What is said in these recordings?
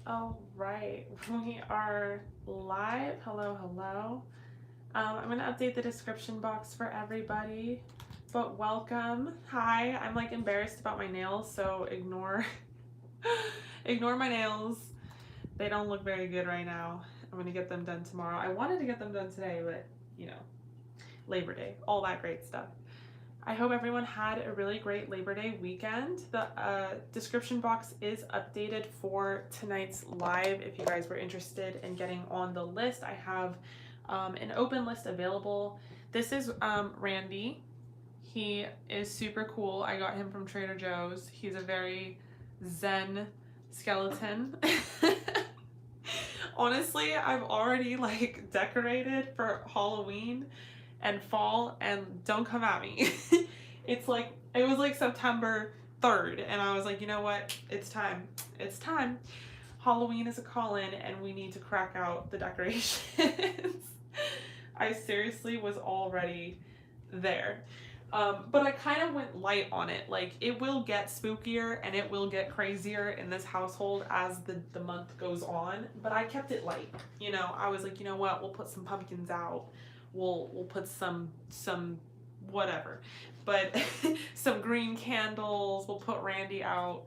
All right, we are live. Hello, hello. I'm going to update the description box for everybody, but welcome. Hi, I'm like embarrassed about my nails, so ignore ignore my nails. They don't look very good right now. I'm going to get them done tomorrow. I wanted to get them done today, but you know, Labor Day, all that great stuff. I hope everyone had a really great Labor Day weekend. The description box is updated for tonight's live. If you guys were interested in getting on the list, I have an open list available. This is Randy. He is super cool. I got him from Trader Joe's. He's a very zen skeleton. Honestly, I've already like decorated for Halloween and fall, and don't come at me. It's like, it was like September 3rd, and I was like, you know what? It's time. It's time. Halloween is a call-in, and we need to crack out the decorations. I seriously was already there. But I kind of went light on it. Like, it will get spookier and it will get crazier in this household as the month goes on. But I kept it light. You know, I was like, you know what? We'll put some pumpkins out. We'll put some whatever. But some green candles. We'll put Randy out.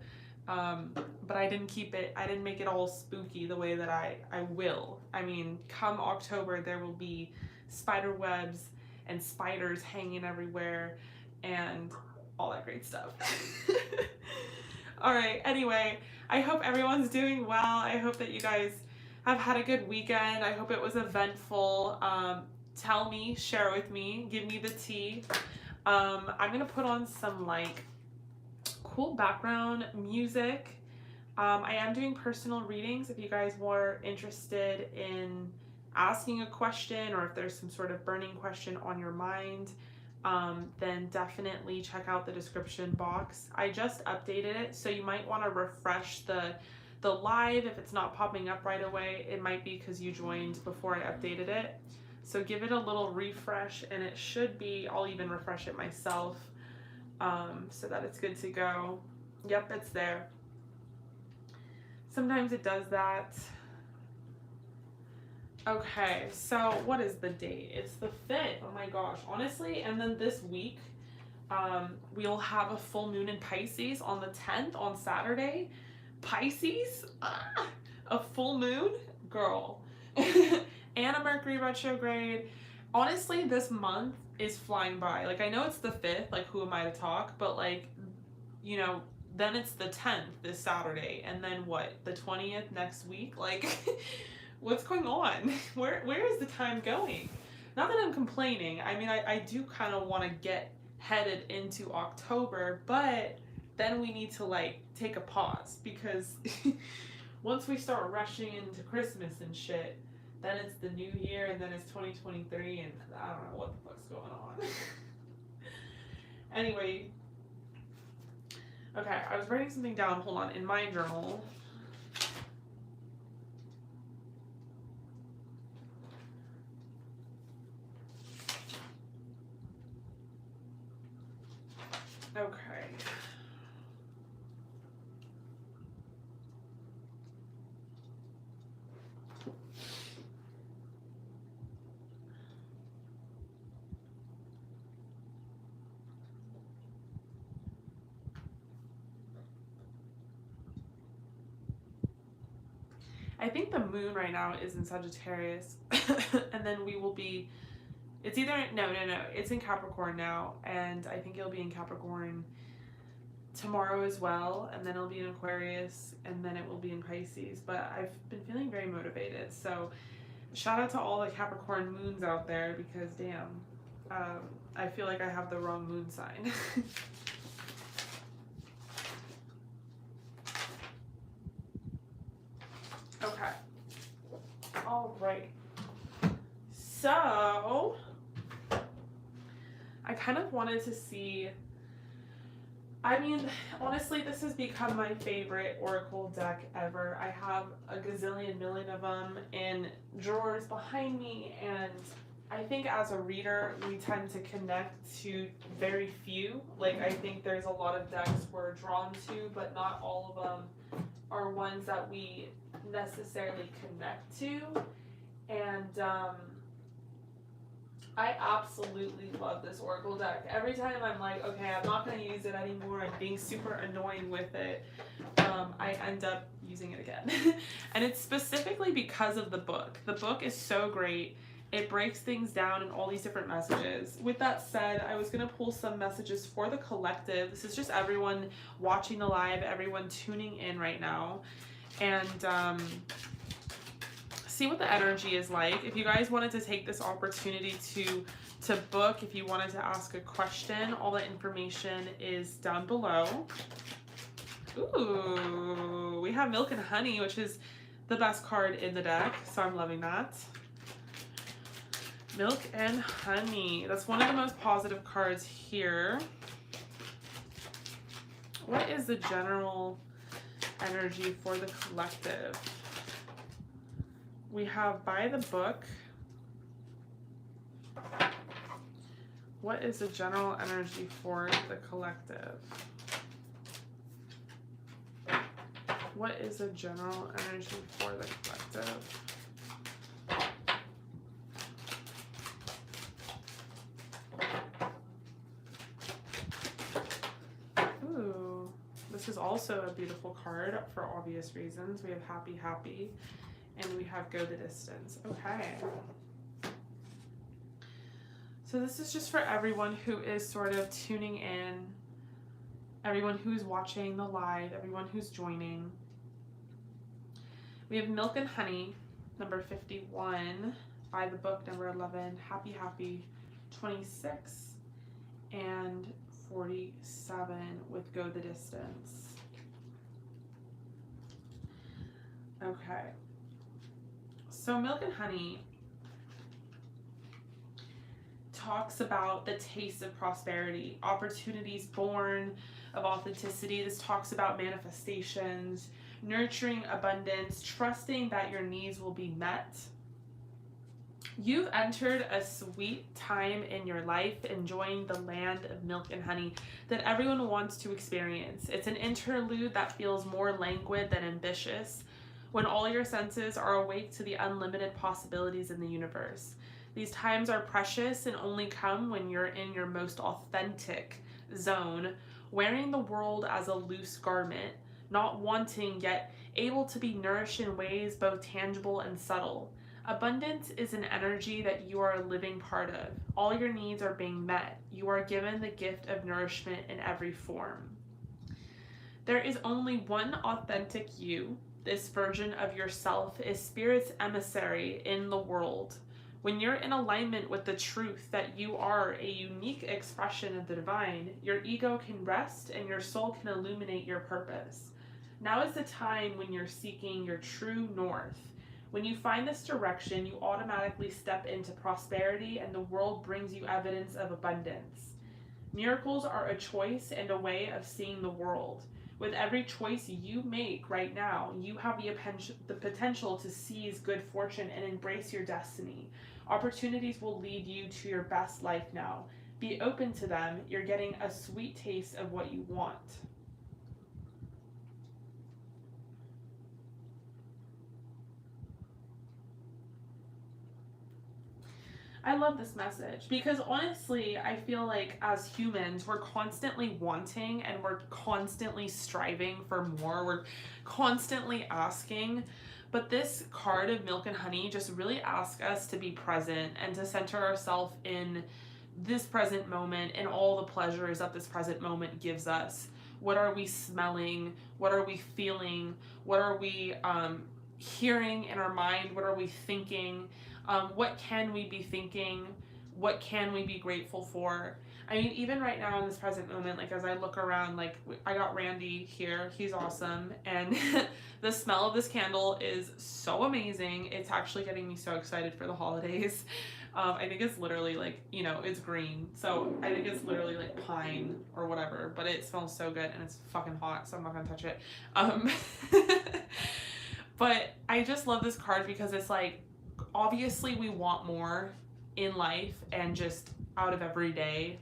But I didn't make it all spooky the way that I will. I mean, come October, there will be spider webs and spiders hanging everywhere and all that great stuff. All right, anyway, I hope everyone's doing well. I hope that you guys have had a good weekend. I hope it was eventful. Tell me, share with me, give me the tea. I'm gonna put on some like cool background music. I am doing personal readings if you guys were interested in asking a question, or if there's some sort of burning question on your mind, then definitely check out the description box. I just updated it, so you might want to refresh the live. If it's not popping up right away, it might be because you joined before I updated it. So give it a little refresh, and it should be, I'll even refresh it myself, so that it's good to go. Yep, it's there. Sometimes it does that. Okay, so what is the date? It's the 5th. Oh my gosh, honestly. And then this week, we'll have a full moon in Pisces on the 10th, on Saturday. Pisces? Ah, a full moon? Girl. And a Mercury retrograde. Honestly, this month is flying by. Like, I know it's the 5th, like, who am I to talk? But, like, you know, then it's the 10th this Saturday. And then what? The 20th next week? Like... What's going on? Where is the time going? Not that I'm complaining. I mean, I do kind of want to get headed into October, but then we need to like take a pause, because once we start rushing into Christmas and shit, then it's the new year, and then it's 2023, and I don't know what the fuck's going on. Anyway, okay, I was writing something down. Hold on, in my journal. Okay. I think the moon right now is in Sagittarius, and then we will be, it's either, no, it's in Capricorn now, and I think it'll be in Capricorn tomorrow as well, and then it'll be in Aquarius, and then it will be in Pisces. But I've been feeling very motivated, so shout out to all the Capricorn moons out there, because damn, I feel like I have the wrong moon sign. Okay. All right. So I kind of wanted to see, I mean, honestly, this has become my favorite oracle deck ever. I have a gazillion million of them in drawers behind me, and I think as a reader, we tend to connect to very few. Like, I think there's a lot of decks we're drawn to, but not all of them are ones that we necessarily connect to. And I absolutely love this Oracle deck. Every time I'm like, okay, I'm not going to use it anymore, I'm being super annoying with it, I end up using it again. And it's specifically because of the book. The book is so great. It breaks things down in all these different messages. With that said, I was going to pull some messages for the collective. This is just everyone watching the live, everyone tuning in right now. And see what the energy is like. If you guys wanted to take this opportunity to book, if you wanted to ask a question, all the information is down below. Ooh, we have Milk and Honey, which is the best card in the deck, so I'm loving that. Milk and Honey. That's one of the most positive cards here. What is the general energy for the collective? We have By the Book. What is the general energy for the collective? What is the general energy for the collective? Ooh, this is also a beautiful card for obvious reasons. We have Happy, Happy. And we have Go the Distance. Okay. So this is just for everyone who is sort of tuning in, everyone who's watching the live, everyone who's joining. We have Milk and Honey, number 51, By the Book, number 11, Happy, Happy, 26, and 47 with Go the Distance. Okay. So Milk and Honey talks about the taste of prosperity, opportunities born of authenticity. This talks about manifestations, nurturing abundance, trusting that your needs will be met. You've entered a sweet time in your life, enjoying the land of milk and honey that everyone wants to experience. It's an interlude that feels more languid than ambitious, when all your senses are awake to the unlimited possibilities in the universe. These times are precious and only come when you're in your most authentic zone, wearing the world as a loose garment, not wanting yet able to be nourished in ways both tangible and subtle. Abundance is an energy that you are a living part of. All your needs are being met. You are given the gift of nourishment in every form. There is only one authentic you. This version of yourself is Spirit's emissary in the world. When you're in alignment with the truth that you are a unique expression of the divine, your ego can rest and your soul can illuminate your purpose. Now is the time when you're seeking your true north. When you find this direction, you automatically step into prosperity and the world brings you evidence of abundance. Miracles are a choice and a way of seeing the world. With every choice you make right now, you have the potential to seize good fortune and embrace your destiny. Opportunities will lead you to your best life now. Be open to them. You're getting a sweet taste of what you want. I love this message because honestly, I feel like as humans, we're constantly wanting and we're constantly striving for more. We're constantly asking. But this card of milk and honey just really asks us to be present and to center ourselves in this present moment and all the pleasures that this present moment gives us. What are we smelling? What are we feeling? What are we hearing in our mind? What are we thinking? What can we be thinking? What can we be grateful for? I mean, even right now in this present moment, like as I look around, like I got Randy here, he's awesome. And the smell of this candle is so amazing. It's actually getting me so excited for the holidays. I think it's literally like, you know, it's green. So I think it's literally like pine or whatever, but it smells so good and it's fucking hot. So I'm not gonna touch it. But I just love this card because it's like, obviously we want more in life and just out of every day.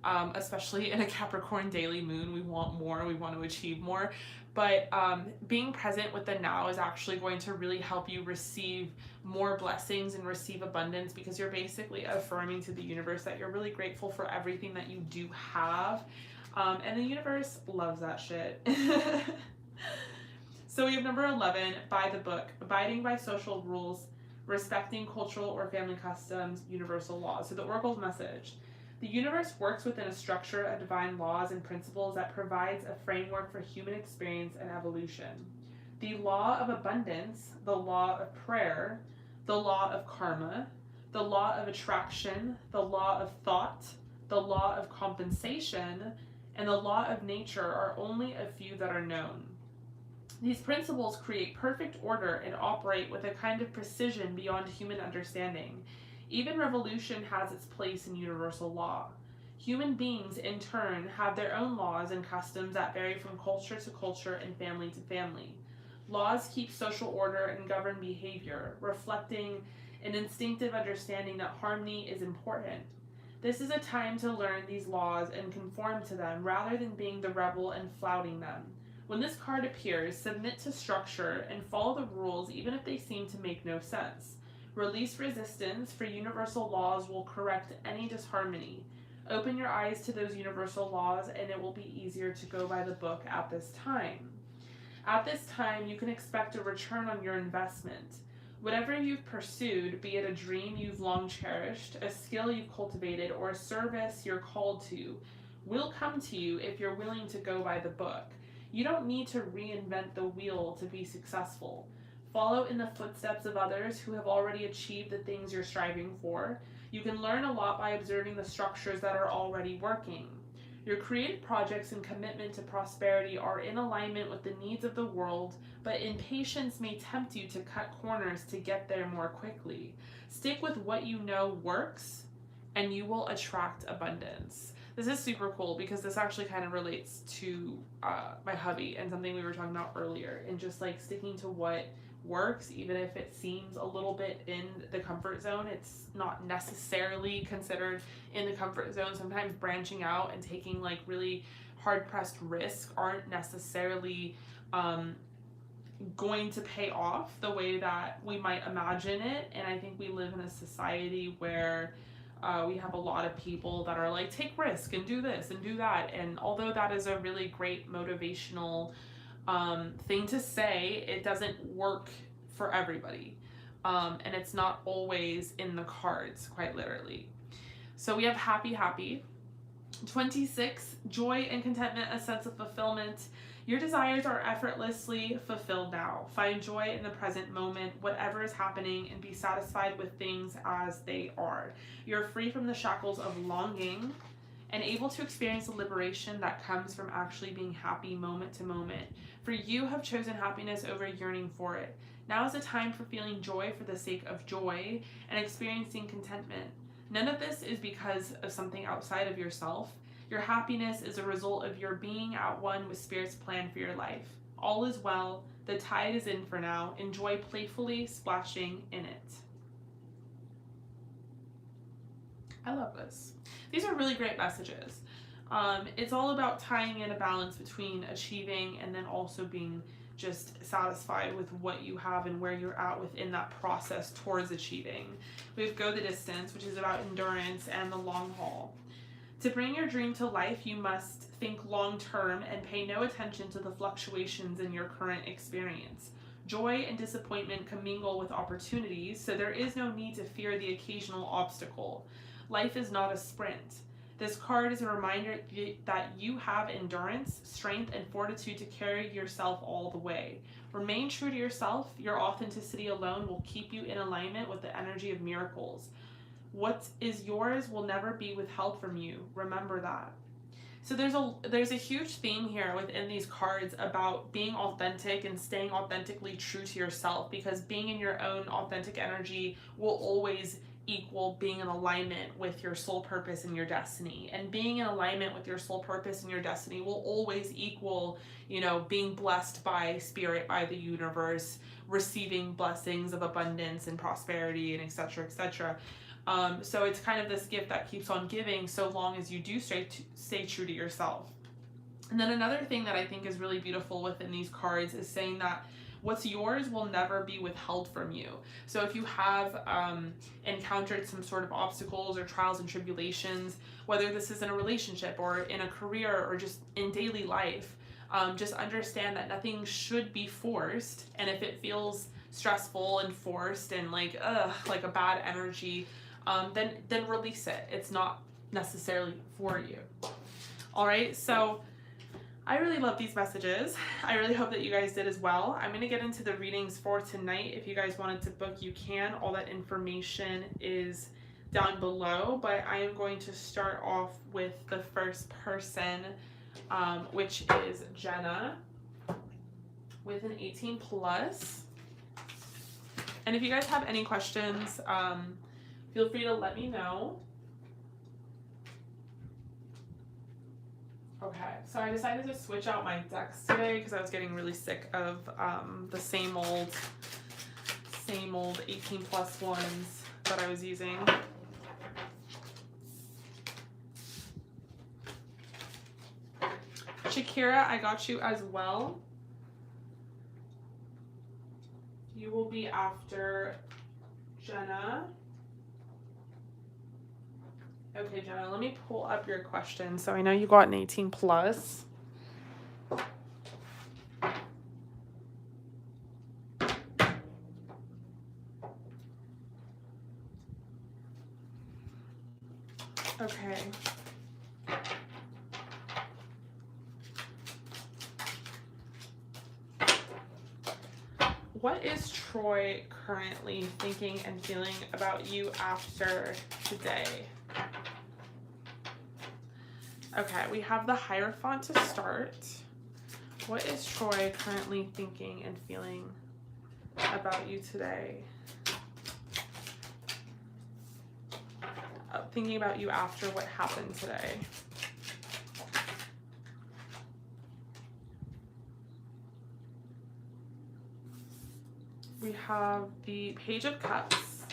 especially in a Capricorn daily moon. We want more, we want to achieve more. But being present with the now is actually going to really help you receive more blessings and receive abundance, because you're basically affirming to the universe that you're really grateful for everything that you do have. And the universe loves that shit. So we have number 11, by the book, abiding by social rules, respecting cultural or family customs, universal laws. So the Oracle's message: the universe works within a structure of divine laws and principles that provides a framework for human experience and evolution. The law of abundance, the law of prayer, the law of karma, the law of attraction, the law of thought, the law of compensation, and the law of nature are only a few that are known. These principles create perfect order and operate with a kind of precision beyond human understanding. Even revolution has its place in universal law. Human beings, in turn, have their own laws and customs that vary from culture to culture and family to family. Laws keep social order and govern behavior, reflecting an instinctive understanding that harmony is important. This is a time to learn these laws and conform to them rather than being the rebel and flouting them. When this card appears, submit to structure and follow the rules even if they seem to make no sense. Release resistance, for universal laws will correct any disharmony. Open your eyes to those universal laws and it will be easier to go by the book at this time. At this time, you can expect a return on your investment. Whatever you've pursued, be it a dream you've long cherished, a skill you've cultivated, or a service you're called to, will come to you if you're willing to go by the book. You don't need to reinvent the wheel to be successful. Follow in the footsteps of others who have already achieved the things you're striving for. You can learn a lot by observing the structures that are already working. Your creative projects and commitment to prosperity are in alignment with the needs of the world, but impatience may tempt you to cut corners to get there more quickly. Stick with what you know works, and you will attract abundance. This is super cool because this actually kind of relates to my hubby and something we were talking about earlier, and just like sticking to what works, even if it seems a little bit in the comfort zone. It's not necessarily considered in the comfort zone. Sometimes branching out and taking like really hard pressed risks aren't necessarily going to pay off the way that we might imagine it. And I think we live in a society where we have a lot of people that are like, take risk and do this and do that. And although that is a really great motivational thing to say, it doesn't work for everybody. And it's not always in the cards, quite literally. So we have happy. 26, joy and contentment, a sense of fulfillment. Your desires are effortlessly fulfilled now. Find joy in the present moment, whatever is happening, and be satisfied with things as they are. You're free from the shackles of longing and able to experience the liberation that comes from actually being happy moment to moment. For you have chosen happiness over yearning for it. Now is the time for feeling joy for the sake of joy and experiencing contentment. None of this is because of something outside of yourself. Your happiness is a result of your being at one with Spirit's plan for your life. All is well. The tide is in for now. Enjoy playfully splashing in it. I love this. These are really great messages. It's all about tying in a balance between achieving and then also being just satisfied with what you have and where you're at within that process towards achieving. We have go the distance, which is about endurance and the long haul. To bring your dream to life, you must think long term and pay no attention to the fluctuations in your current experience. Joy and disappointment commingle with opportunities, so there is no need to fear the occasional obstacle. Life is not a sprint. This card is a reminder that you have endurance, strength, and fortitude to carry yourself all the way. Remain true to yourself. Your authenticity alone will keep you in alignment with the energy of miracles. What is yours will never be withheld from you. Remember that. So there's a huge theme here within these cards about being authentic and staying authentically true to yourself, because being in your own authentic energy will always equal being in alignment with your soul purpose and your destiny. And being in alignment with your soul purpose and your destiny will always equal, being blessed by Spirit, by the universe, receiving blessings of abundance and prosperity and etc. So it's kind of this gift that keeps on giving so long as you do stay true to yourself. And then another thing that I think is really beautiful within these cards is saying that what's yours will never be withheld from you. So if you have encountered some sort of obstacles or trials and tribulations, whether this is in a relationship or in a career or just in daily life, just understand that nothing should be forced. And if it feels stressful and forced and like a bad energy, then release it. It's not necessarily for you. All right, so I really love these messages. I really hope that you guys did as well. I'm going to get into the readings for tonight. If you guys wanted to book, you can. All that information is down below, but I am going to start off with the first person, which is Jenna with an 18 plus. And if you guys have any questions, feel free to let me know. Okay, so I decided to switch out my decks today because I was getting really sick of the same old 18 plus ones that I was using. Shakira, I got you as well. You will be after Jenna. Okay, Jenna, let me pull up your question. So I know you got an 18 plus. Okay. What is Troy currently thinking and feeling about you after today? Okay, we have the Hierophant to start. What is Troy currently thinking and feeling about you today? Thinking about you after what happened today. We have the Page of Cups.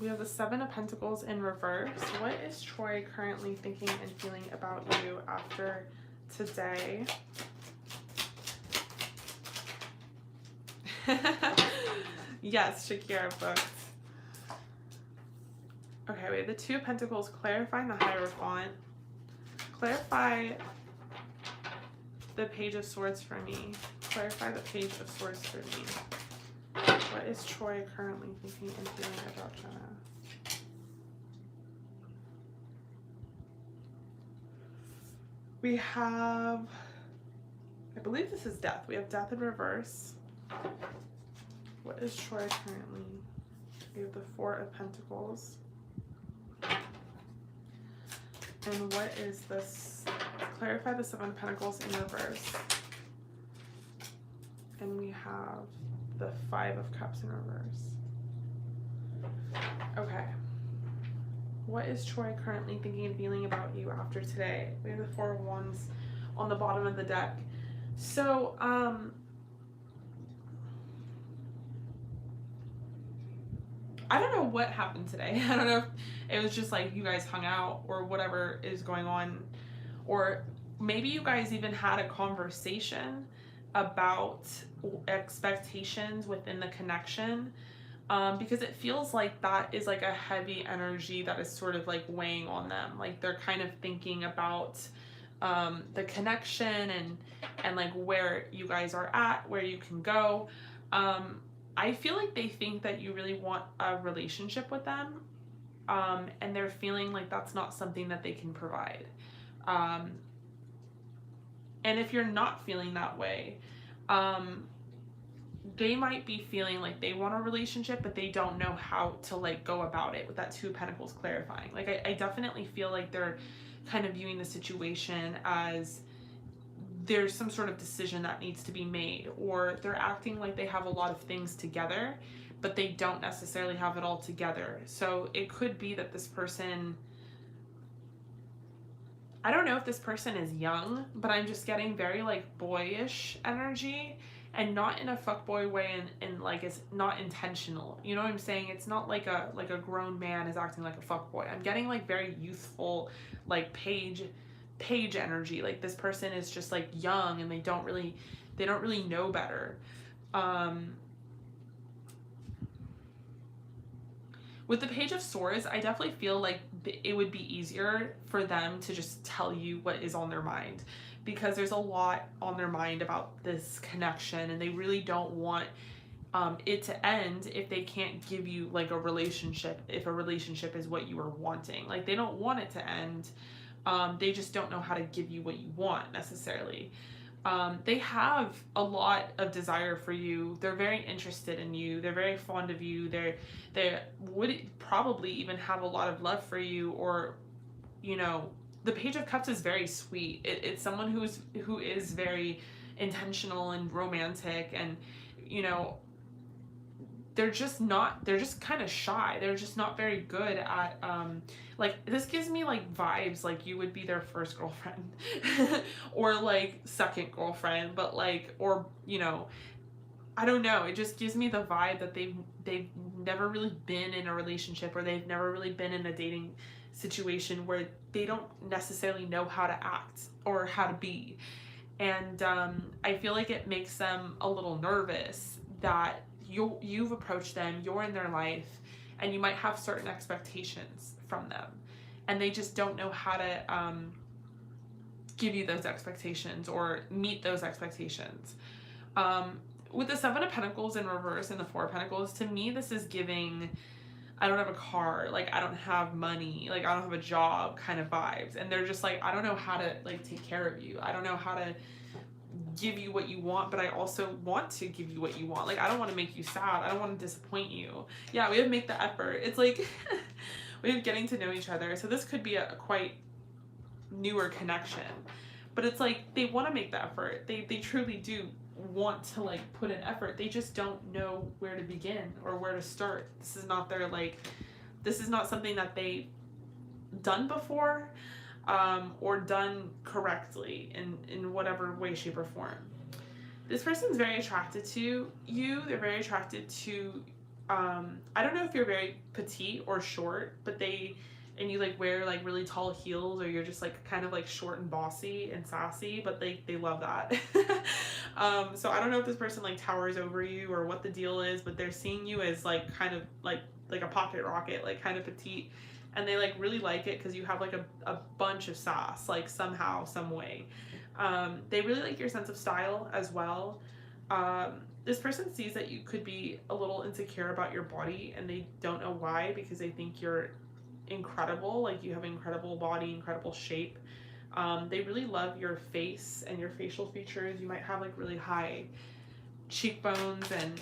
We have the Seven of Pentacles in reverse. What is Troy currently thinking and feeling about you after today? Yes, Shakira booked. Okay, we have the Two of Pentacles clarifying the Hierophant. Clarify the Page of Swords for me. Clarify the Page of Swords for me. What is Troy currently thinking and feeling about Jenna? We have, I believe this is Death. We have Death in reverse. What is Troy currently? We have the Four of Pentacles. And what is this? Clarify the Seven of Pentacles in reverse. And we have the Five of Cups in reverse. Okay. What is Troy currently thinking and feeling about you after today? We have the Four of Wands on the bottom of the deck. So, I don't know what happened today. I don't know if it was just like you guys hung out or whatever is going on. Or maybe you guys even had a conversation about expectations within the connection. Because it feels like that is like a heavy energy that is sort of like weighing on them. Like they're kind of thinking about the connection and like where you guys are at, where you can go. I feel like they think that you really want a relationship with them, and they're feeling like that's not something that they can provide. And if you're not feeling that way, they might be feeling like they want a relationship, but they don't know how to like go about it with that Two of Pentacles clarifying. Like I definitely feel like they're kind of viewing the situation as there's some sort of decision that needs to be made, or they're acting like they have a lot of things together, but they don't necessarily have it all together. So it could be that this person I don't know if this person is young, but I'm just getting very like boyish energy, and not in a fuckboy way, and like it's not intentional. You know what I'm saying? It's not like a grown man is acting like a fuckboy. I'm getting like very youthful, like page energy. Like this person is just like young and they don't really know better. With the Page of Swords, I definitely feel like it would be easier for them to just tell you what is on their mind, because there's a lot on their mind about this connection, and they really don't want it to end if they can't give you like a relationship, if a relationship is what you are wanting. Like they don't want it to end. They just don't know how to give you what you want necessarily. They have a lot of desire for you. They're very interested in you. They're very fond of you. They would probably even have a lot of love for you, or, you know, the Page of Cups is very sweet. It's someone who is very intentional and romantic, and, you know, they're just kind of shy. They're just not very good at, like, this gives me like vibes like you would be their first girlfriend or like second girlfriend, but like, or, you know, I don't know. It just gives me the vibe that they've never really been in a relationship, or they've never really been in a dating situation where they don't necessarily know how to act or how to be. And I feel like it makes them a little nervous that you've approached them, you're in their life, and you might have certain expectations from them, and they just don't know how to give you those expectations or meet those expectations. With the Seven of Pentacles in reverse and the Four of Pentacles, to me this is giving, I don't have a car, like I don't have money, like I don't have a job kind of vibes. And they're just like, I don't know how to like take care of you. I don't know how to give you what you want, but I also want to give you what you want. Like I don't want to make you sad. I don't want to disappoint you. Yeah, we have to make the effort. It's like we have getting to know each other. So this could be a quite newer connection, but it's like they want to make the effort. They truly do want to like put in effort. They just don't know where to begin or where to start. This is not their like, this is not something that they've done before, or done correctly in whatever way, shape, or form. This person's very attracted to you. They're very attracted to, I don't know if you're very petite or short, but and you like wear like really tall heels, or you're just like kind of like short and bossy and sassy, but they love that. So I don't know if this person like towers over you or what the deal is, but they're seeing you as like kind of like a pocket rocket, like kind of petite. And they like really like it because you have like a bunch of sass, like somehow, some way. They really like your sense of style as well. This person sees that you could be a little insecure about your body, and they don't know why, because they think you're incredible, like you have incredible body, incredible shape. They really love your face and your facial features. You might have like really high cheekbones and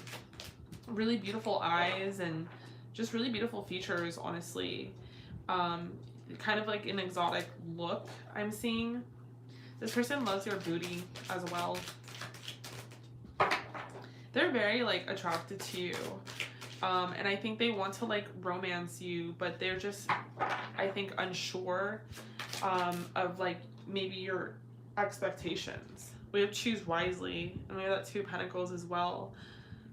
really beautiful eyes and just really beautiful features, honestly. Kind of like an exotic look I'm seeing. This person loves your booty as well. They're very like attracted to you. And I think they want to like romance you, but they're just, I think, unsure of like maybe your expectations. We have Choose Wisely, and we have that Two of Pentacles as well.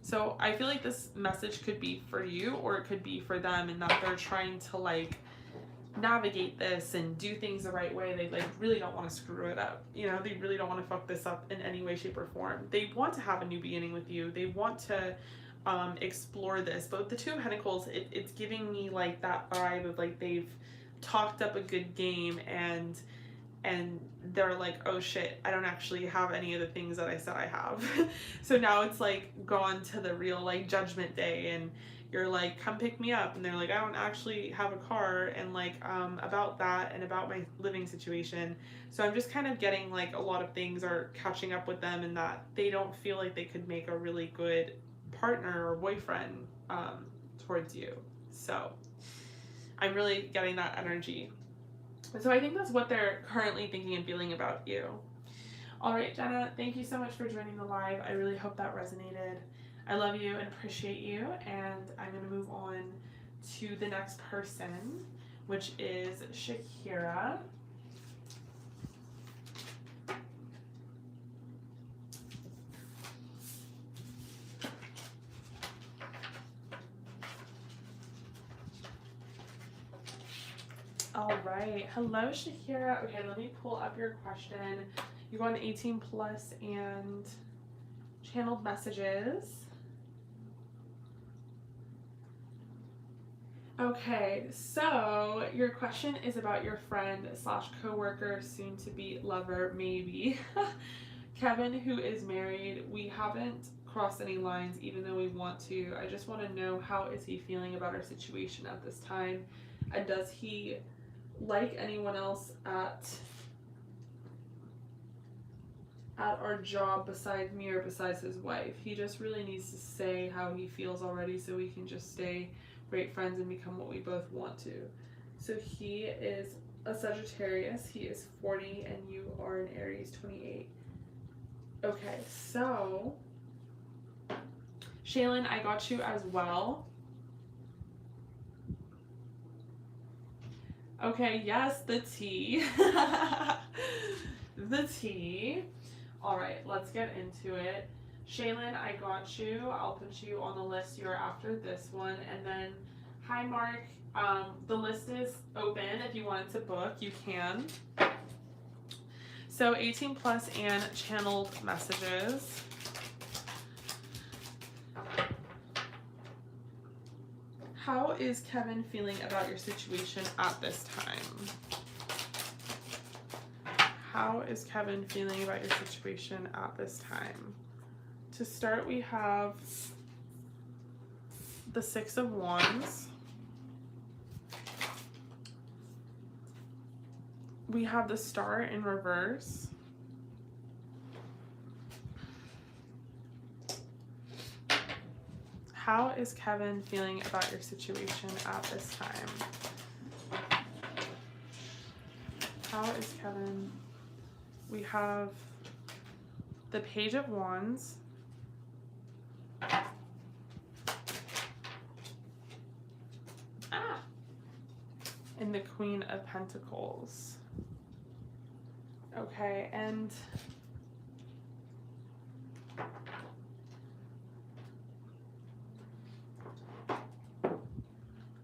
So I feel like this message could be for you, or it could be for them, and that they're trying to like navigate this and do things the right way. They like really don't want to screw it up. You know, they really don't want to fuck this up in any way, shape, or form. They want to have a new beginning with you. They want to explore this. But with the Two of Pentacles, it's giving me like that vibe of like they've talked up a good game, and they're like, oh shit, I don't actually have any of the things that I said I have. So now it's like gone to the real like judgment day, and you're like, come pick me up, and they're like, I don't actually have a car, and like about that and about my living situation. So I'm just kind of getting like a lot of things are catching up with them, and that they don't feel like they could make a really good partner or boyfriend towards you. So I'm really getting that energy. So I think that's what they're currently thinking and feeling about you. All right, Jenna, thank you so much for joining the live. I really hope that resonated. I love you and appreciate you, and I'm going to move on to the next person, which is Shakira. All right. Hello, Shakira. Okay, let me pull up your question. You're going to 18 plus and channeled messages. Okay, so your question is about your friend slash coworker, soon to be lover, maybe. Kevin, who is married. We haven't crossed any lines, even though we want to. I just want to know, how is he feeling about our situation at this time, and does he like anyone else at our job besides me or besides his wife? He just really needs to say how he feels already, so we can just stay great friends and become what we both want to. So he is a Sagittarius. He is 40 and you are an Aries, 28. Okay, so Shaylin, I got you as well. Okay, yes, the tea. The tea. All right, let's get into it. Shaylin, I got you. I'll put you on the list. You're after this one. And then, hi, Mark. The list is open. If you wanted to book, you can. So 18 plus and channeled messages. How is Kevin feeling about your situation at this time? How is Kevin feeling about your situation at this time? To start, we have the Six of Wands. We have the Star in reverse. How is Kevin feeling about your situation at this time? How is Kevin? We have the Page of Wands. And the Queen of Pentacles. Okay, and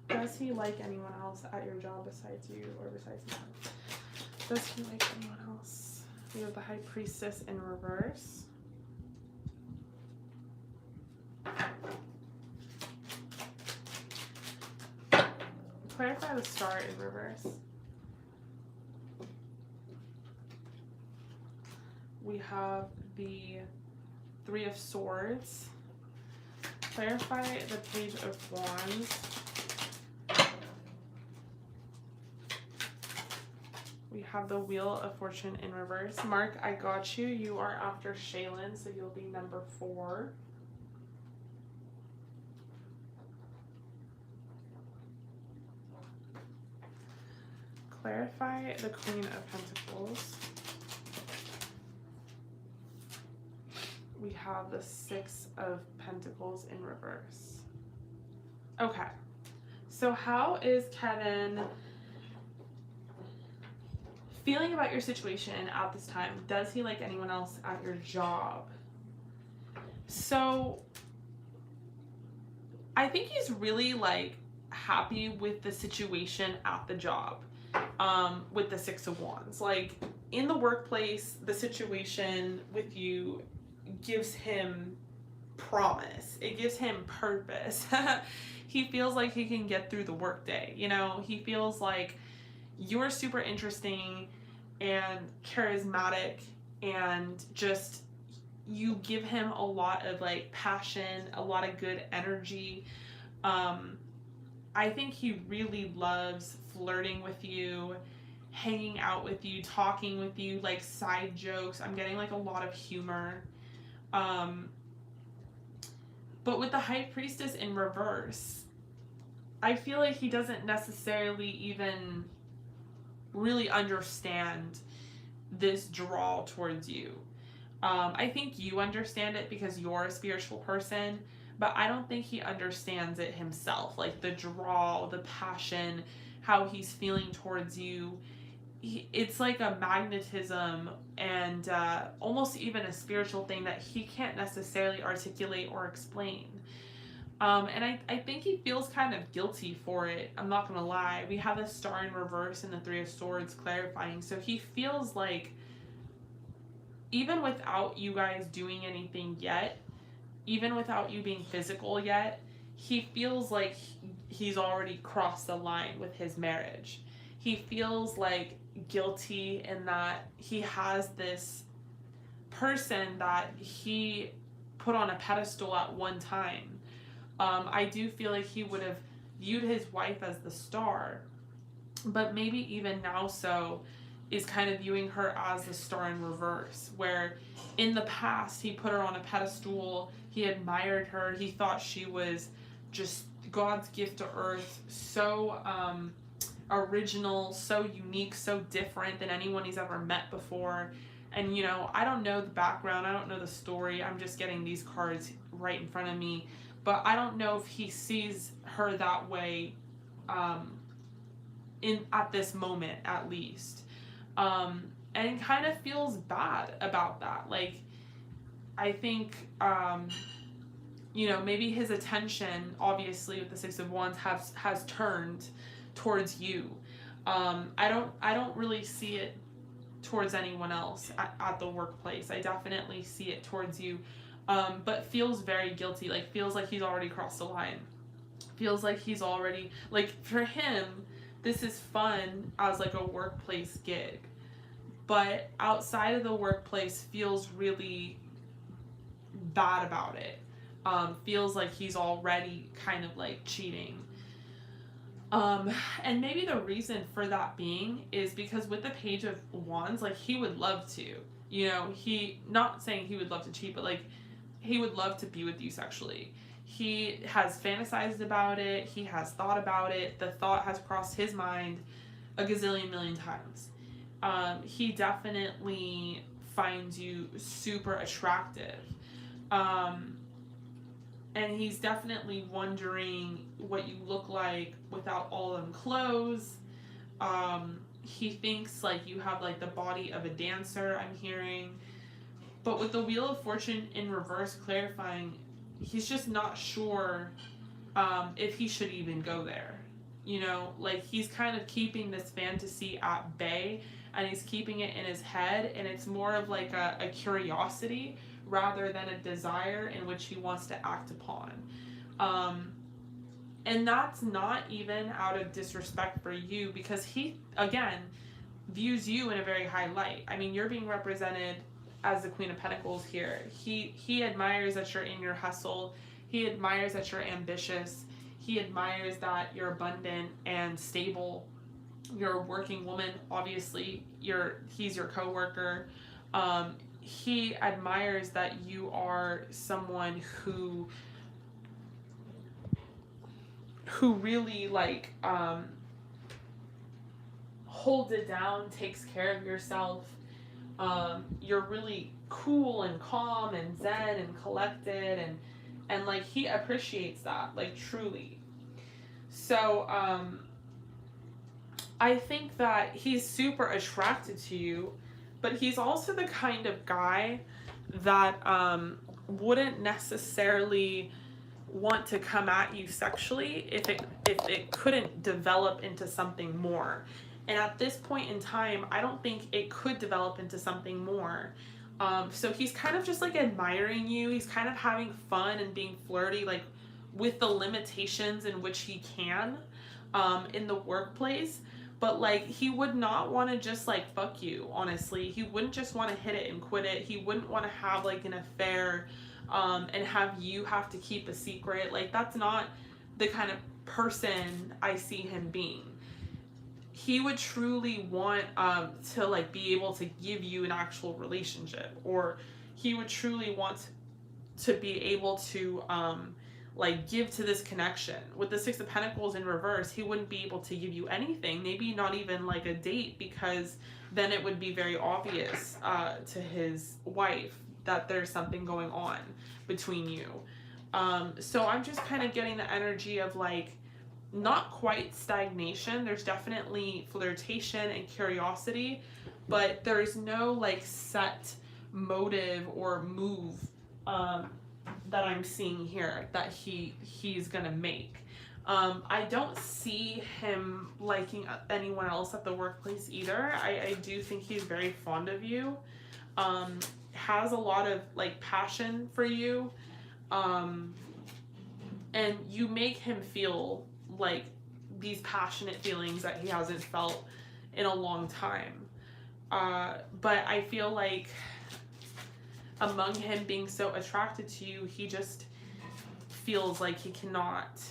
does he like anyone else at your job besides you or besides him? Does he like anyone else? We have the High Priestess in reverse. Clarify the Star in reverse. We have the Three of Swords. Clarify the Page of Wands. We have the Wheel of Fortune in reverse. Mark, I got you. You are after Shaylin, so you'll be number 4. Clarify the Queen of Pentacles. We have the Six of Pentacles in reverse. Okay, so how is Kevin feeling about your situation at this time? Does he like anyone else at your job? So I think he's really like happy with the situation at the job, with the Six of Wands. Like in the workplace, the situation with you gives him promise. It gives him purpose. He feels like he can get through the workday. You know, he feels like you're super interesting and charismatic, and just you give him a lot of like passion, a lot of good energy. I think he really loves flirting with you, hanging out with you, talking with you, like side jokes. I'm getting like a lot of humor. But with the High Priestess in reverse, I feel like he doesn't necessarily even really understand this draw towards you. I think you understand it because you're a spiritual person, but I don't think he understands it himself. Like the draw, the passion, how he's feeling towards you. It's like a magnetism and almost even a spiritual thing that he can't necessarily articulate or explain. And I think he feels kind of guilty for it. I'm not gonna lie. We have the Star in reverse and the Three of Swords clarifying. So he feels like, even without you guys doing anything yet, even without you being physical yet, he feels like he's already crossed the line with his marriage. He feels like guilty in that he has this person that he put on a pedestal at one time. I do feel like he would have viewed his wife as the star, but maybe even now so is kind of viewing her as the star in reverse, where in the past he put her on a pedestal, he admired her, he thought she was just God's gift to earth, so original, so unique, so different than anyone he's ever met before. And you know, I don't know the background, I don't know the story, I'm just getting these cards right in front of me, but I don't know if he sees her that way at this moment, at least. And kind of feels bad about that. Like, I think, you know, maybe his attention, obviously with the Six of Wands, has turned towards you. I don't really see it towards anyone else at the workplace. I definitely see it towards you, but feels very guilty. Like, feels like he's already crossed the line. Feels like he's already, like, for him, this is fun as like a workplace gig, but outside of the workplace feels really bad about it. Feels like he's already kind of like cheating. And maybe the reason for that being is because with the Page of Wands, like, he would love to, you know, he, not saying he would love to cheat, but like, he would love to be with you sexually. He has fantasized about it, he has thought about it, the thought has crossed his mind a gazillion million times. He definitely finds you super attractive. And he's definitely wondering what you look like without all them clothes. He thinks like you have like the body of a dancer, I'm hearing. But with the Wheel of Fortune in reverse clarifying, he's just not sure if he should even go there. You know, like, he's kind of keeping this fantasy at bay, and he's keeping it in his head, and it's more of like a curiosity rather than a desire in which he wants to act upon. And that's not even out of disrespect for you, because he, again, views you in a very high light. I mean, you're being represented as the Queen of Pentacles here. He admires that you're in your hustle. He admires that you're ambitious. He admires that you're abundant and stable. You're a working woman, obviously. He's your co-worker. He admires that you are someone who really like holds it down, takes care of yourself. You're really cool and calm and zen and collected, and like, he appreciates that, like, truly. So I think that he's super attracted to you, but he's also the kind of guy that wouldn't necessarily want to come at you sexually if it couldn't develop into something more. And at this point in time, I don't think it could develop into something more. So he's kind of just like admiring you. He's kind of having fun and being flirty, like, with the limitations in which he can in the workplace. But like, he would not want to just like fuck you, honestly. He wouldn't just want to hit it and quit it. He wouldn't want to have like an affair and have you have to keep a secret. Like, that's not the kind of person I see him being. He would truly want to like be able to give you an actual relationship, or he would truly want to be able to like give to this connection. With the Six of Pentacles in reverse, he wouldn't be able to give you anything, maybe not even like a date, because then it would be very obvious to his wife that there's something going on between you. So I'm just kind of getting the energy of like, not quite stagnation. There's definitely flirtation and curiosity, but there's no like set motive or move that I'm seeing here that he's gonna make. I don't see him liking anyone else at the workplace either. I do think he's very fond of you. Has a lot of like passion for you. And you make him feel like these passionate feelings that he hasn't felt in a long time. But I feel like among him being so attracted to you, he just feels like he cannot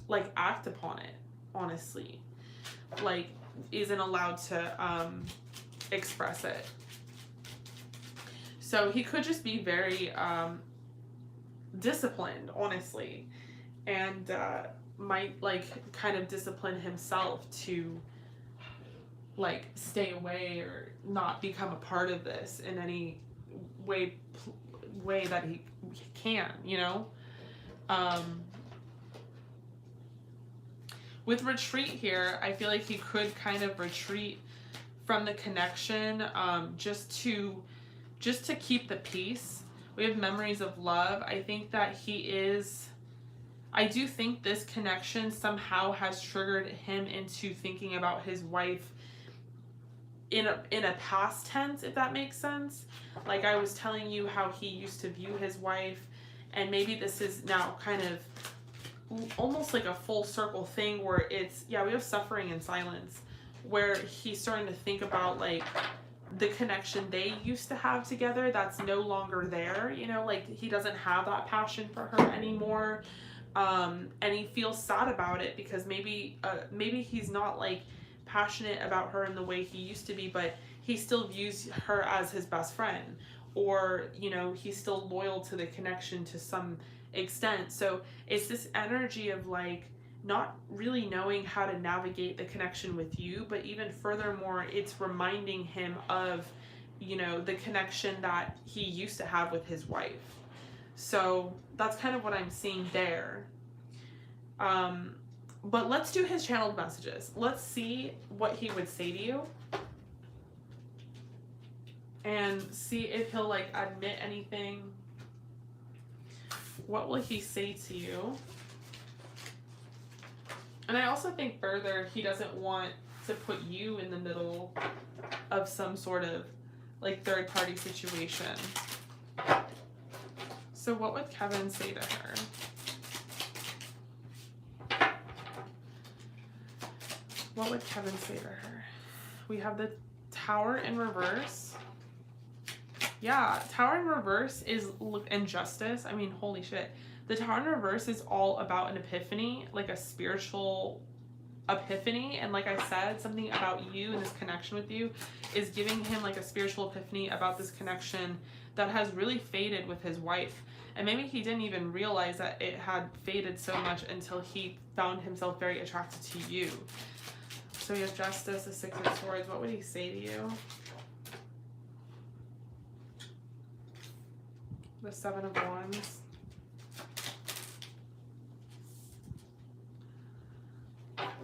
like act upon it, honestly. Like isn't allowed to express it. So he could just be very disciplined, honestly, and might like kind of discipline himself to like stay away or not become a part of this in any way that he can, you know. With retreat here, I feel like he could kind of retreat from the connection, just to keep the peace. We have memories of love. I think that I do think this connection somehow has triggered him into thinking about his wife in a past tense, if that makes sense. Like I was telling you how he used to view his wife, and maybe this is now kind of almost like a full circle thing where it's, yeah, we have suffering in silence, where he's starting to think about like the connection they used to have together that's no longer there, you know, like he doesn't have that passion for her anymore. And he feels sad about it because maybe he's not like passionate about her in the way he used to be, but he still views her as his best friend, or, you know, he's still loyal to the connection to some extent. So it's this energy of like not really knowing how to navigate the connection with you, but even furthermore, it's reminding him of, you know, the connection that he used to have with his wife. So that's kind of what I'm seeing there. But let's do his channeled messages. Let's see what he would say to you, and see if he'll like admit anything. What will he say to you? And I also think further, he doesn't want to put you in the middle of some sort of like third party situation. So what would Kevin say to her? What would Kevin say to her? We have the Tower in reverse. Yeah, Tower in reverse is injustice. I mean, holy shit. The Tower in reverse is all about an epiphany, like a spiritual epiphany. And like I said, something about you and this connection with you is giving him like a spiritual epiphany about this connection that has really faded with his wife. And maybe he didn't even realize that it had faded so much until he found himself very attracted to you. So you have Justice, the Six of Swords. What would he say to you? The Seven of Wands.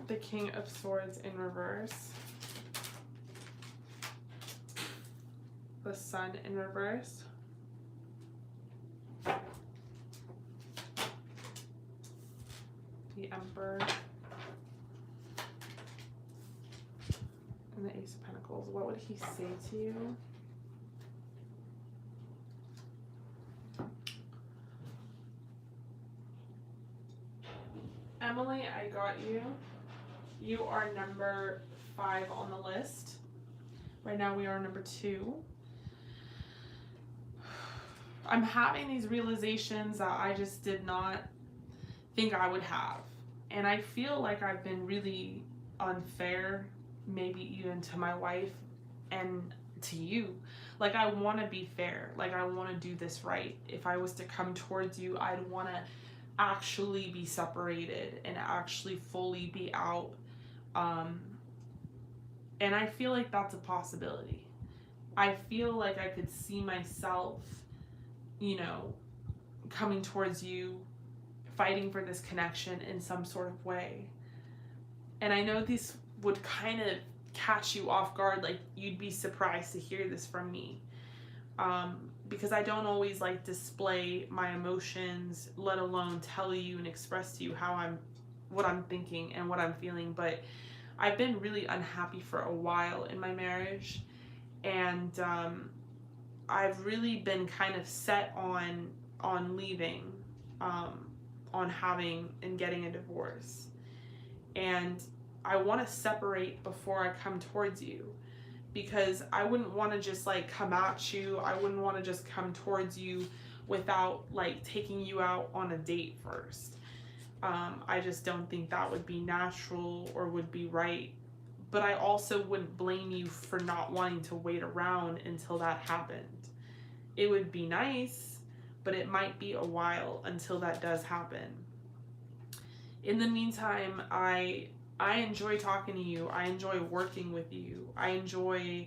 The King of Swords in reverse. The Sun in reverse. The Emperor. And the Ace of Pentacles. What would he say to you? Emily, I got you. You are number 5 on the list. Right now we are number 2. I'm having these realizations that I just did not think I would have. And I feel like I've been really unfair, maybe even to my wife and to you. Like, I want to be fair. Like, I want to do this right. If I was to come towards you, I'd want to actually be separated and actually fully be out. And I feel like that's a possibility. I feel like I could see myself, you know, coming towards you, fighting for this connection in some sort of way. And I know this would kind of catch you off guard, like you'd be surprised to hear this from me. because I don't always like display my emotions, let alone tell you and express to you what I'm thinking and what I'm feeling. But I've been really unhappy for a while in my marriage, and I've really been kind of set on leaving, on having and getting a divorce, and I want to separate before I come towards you, because I wouldn't want to just like come at you. I wouldn't want to just come towards you without like taking you out on a date first. I just don't think that would be natural or would be right. But I also wouldn't blame you for not wanting to wait around until that happened. It would be nice, but it might be a while until that does happen. In the meantime, I enjoy talking to you. I enjoy working with you. I enjoy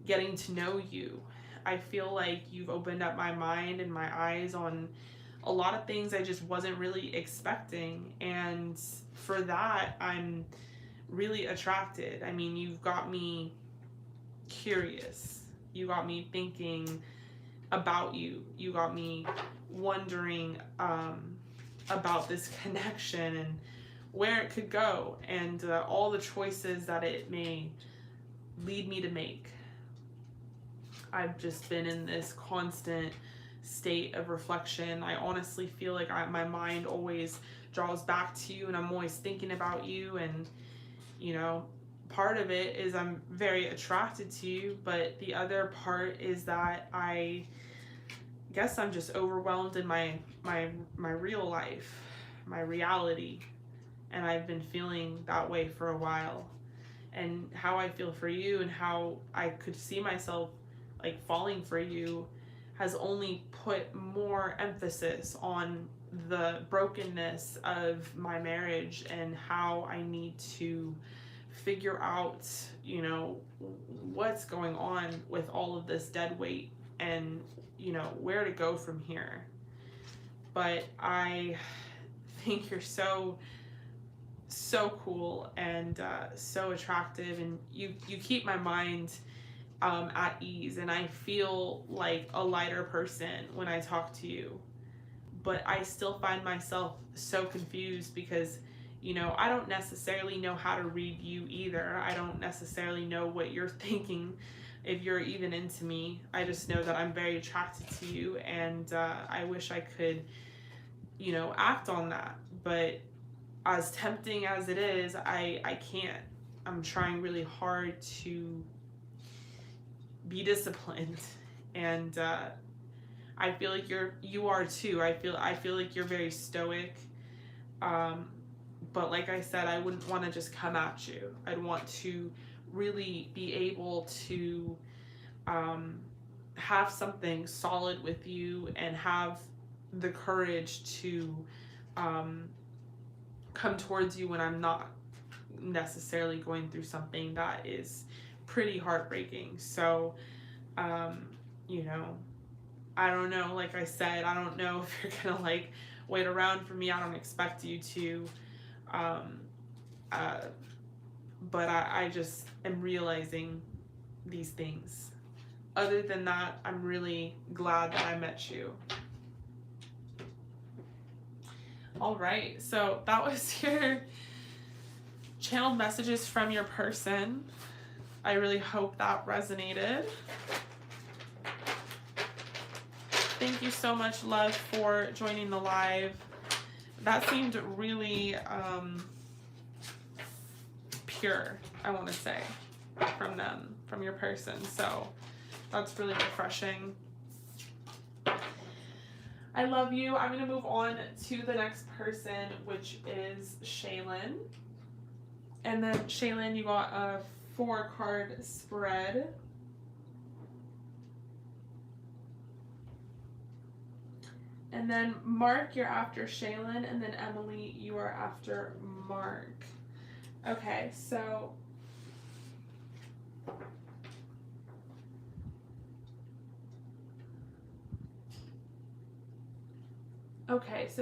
getting to know you. I feel like you've opened up my mind and my eyes on a lot of things I just wasn't really expecting. And for that, I'm really attracted. I mean, you've got me curious. You got me thinking about you. You got me wondering about this connection and where it could go, and all the choices that it may lead me to make. I've just been in this constant state of reflection. I honestly feel like my mind always draws back to you, and I'm always thinking about you. And you know, part of it is I'm very attracted to you, but the other part is that I guess I'm just overwhelmed in my real life, my reality, and I've been feeling that way for a while. And how I feel for you and how I could see myself like falling for you has only put more emphasis on the brokenness of my marriage and how I need to figure out, you know, what's going on with all of this dead weight and, you know, where to go from here. But I think you're so cool and so attractive, and you keep my mind at ease, and I feel like a lighter person when I talk to you. But I still find myself so confused because, you know, I don't necessarily know how to read you either. I don't necessarily know what you're thinking, if you're even into me. I just know that I'm very attracted to you, and I wish I could, you know, act on that. But as tempting as it is, I can't. I'm trying really hard to be disciplined, and I feel like you are too. I feel like you're very stoic. But like I said, I wouldn't want to just come at you. I'd want to really be able to have something solid with you and have the courage to come towards you when I'm not necessarily going through something that is pretty heartbreaking. So, you know, I don't know, like I said, I don't know if you're gonna like wait around for me. I don't expect you to, but I just am realizing these things. Other than that, I'm really glad that I met you. All right, so that was your channeled messages from your person. I really hope that resonated. Thank you so much, love, for joining the live. That seemed really pure, I want to say, from them, from your person. So that's really refreshing. I love you. I'm going to move on to the next person, which is Shaylin. And then Shaylin, you got a 4-card spread. And then Mark, you're after Shaylin, and then Emily, you are after Mark. Okay, so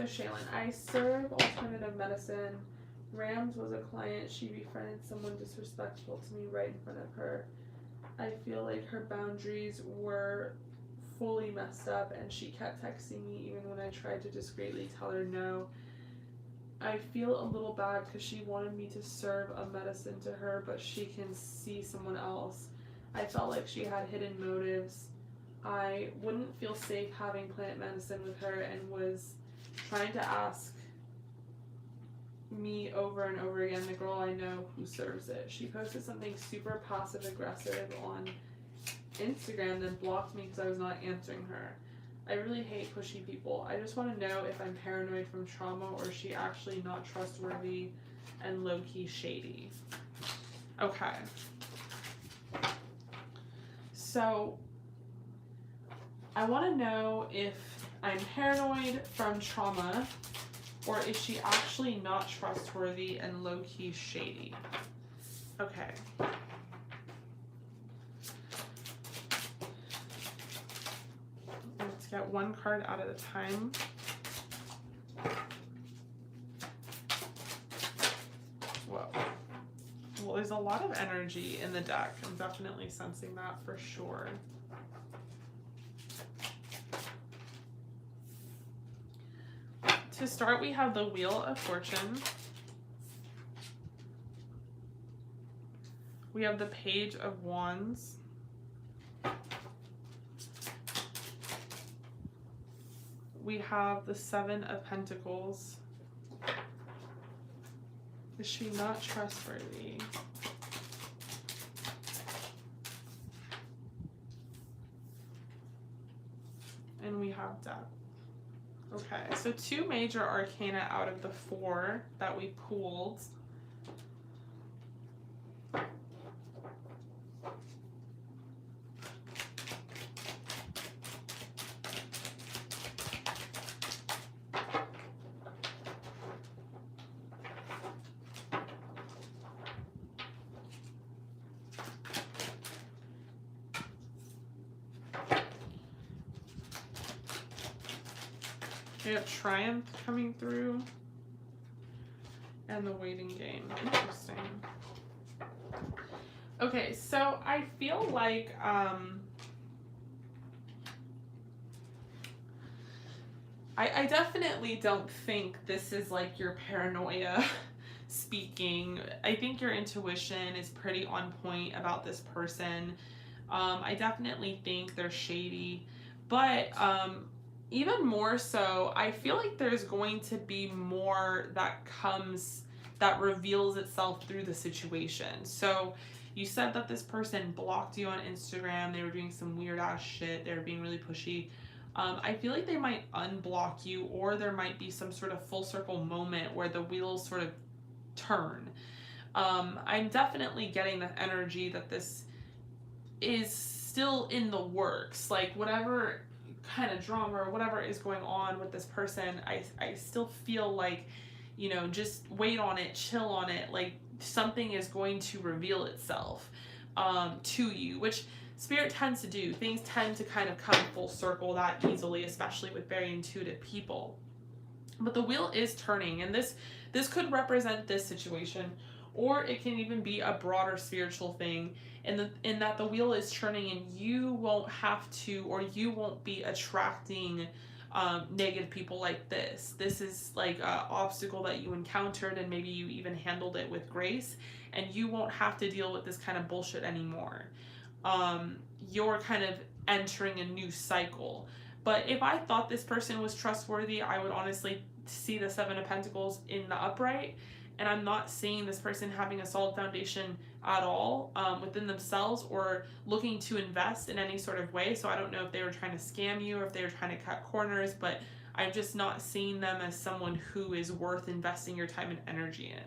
Shaylin, I serve alternative medicine. Rams was a client. She befriended someone disrespectful to me right in front of her. I feel like her boundaries were fully messed up, and she kept texting me even when I tried to discreetly tell her no. I feel a little bad because she wanted me to serve a medicine to her, but she can see someone else. I felt like she had hidden motives. I wouldn't feel safe having plant medicine with her and was trying to ask me over and over again, the girl I know who serves it. She posted something super passive aggressive on Instagram, then blocked me because I was not answering her. I really hate pushy people. I just want to know if I'm paranoid from trauma or is she actually not trustworthy and low-key shady. Okay. So, I want to know if I'm paranoid from trauma or is she actually not trustworthy and low-key shady. Okay. Let's get one card out at a time. Whoa. Well, there's a lot of energy in the deck. I'm definitely sensing that for sure. To start, we have the Wheel of Fortune. We have the Page of Wands. We have the Seven of Pentacles. Is she not trustworthy? And we have Death. Okay, so 2 major arcana out of the 4 that we pulled. We have Triumph coming through and the Waiting Game. Interesting. Okay, so I feel like I definitely don't think this is like your paranoia speaking. I think your intuition is pretty on point about this person. I definitely think they're shady, but even more so, I feel like there's going to be more that reveals itself through the situation. So you said that this person blocked you on Instagram. They were doing some weird ass shit. They were being really pushy. I feel like they might unblock you, or there might be some sort of full circle moment where the wheels sort of turn. I'm definitely getting the energy that this is still in the works. Like whatever kind of drama or whatever is going on with this person, I still feel like, you know, just wait on it, chill on it, like something is going to reveal itself to you, which Spirit tends to do. Things tend to kind of come full circle that easily, especially with very intuitive people. But the wheel is turning, and this could represent this situation, or it can even be a broader spiritual thing in that the wheel is turning and you won't have to, or you won't be attracting negative people like this. This is like an obstacle that you encountered and maybe you even handled it with grace, and you won't have to deal with this kind of bullshit anymore. You're kind of entering a new cycle. But if I thought this person was trustworthy, I would honestly see the Seven of Pentacles in the upright, and I'm not seeing this person having a solid foundation at all within themselves or looking to invest in any sort of way. So I don't know if they were trying to scam you or if they were trying to cut corners, but I'm just not seeing them as someone who is worth investing your time and energy in.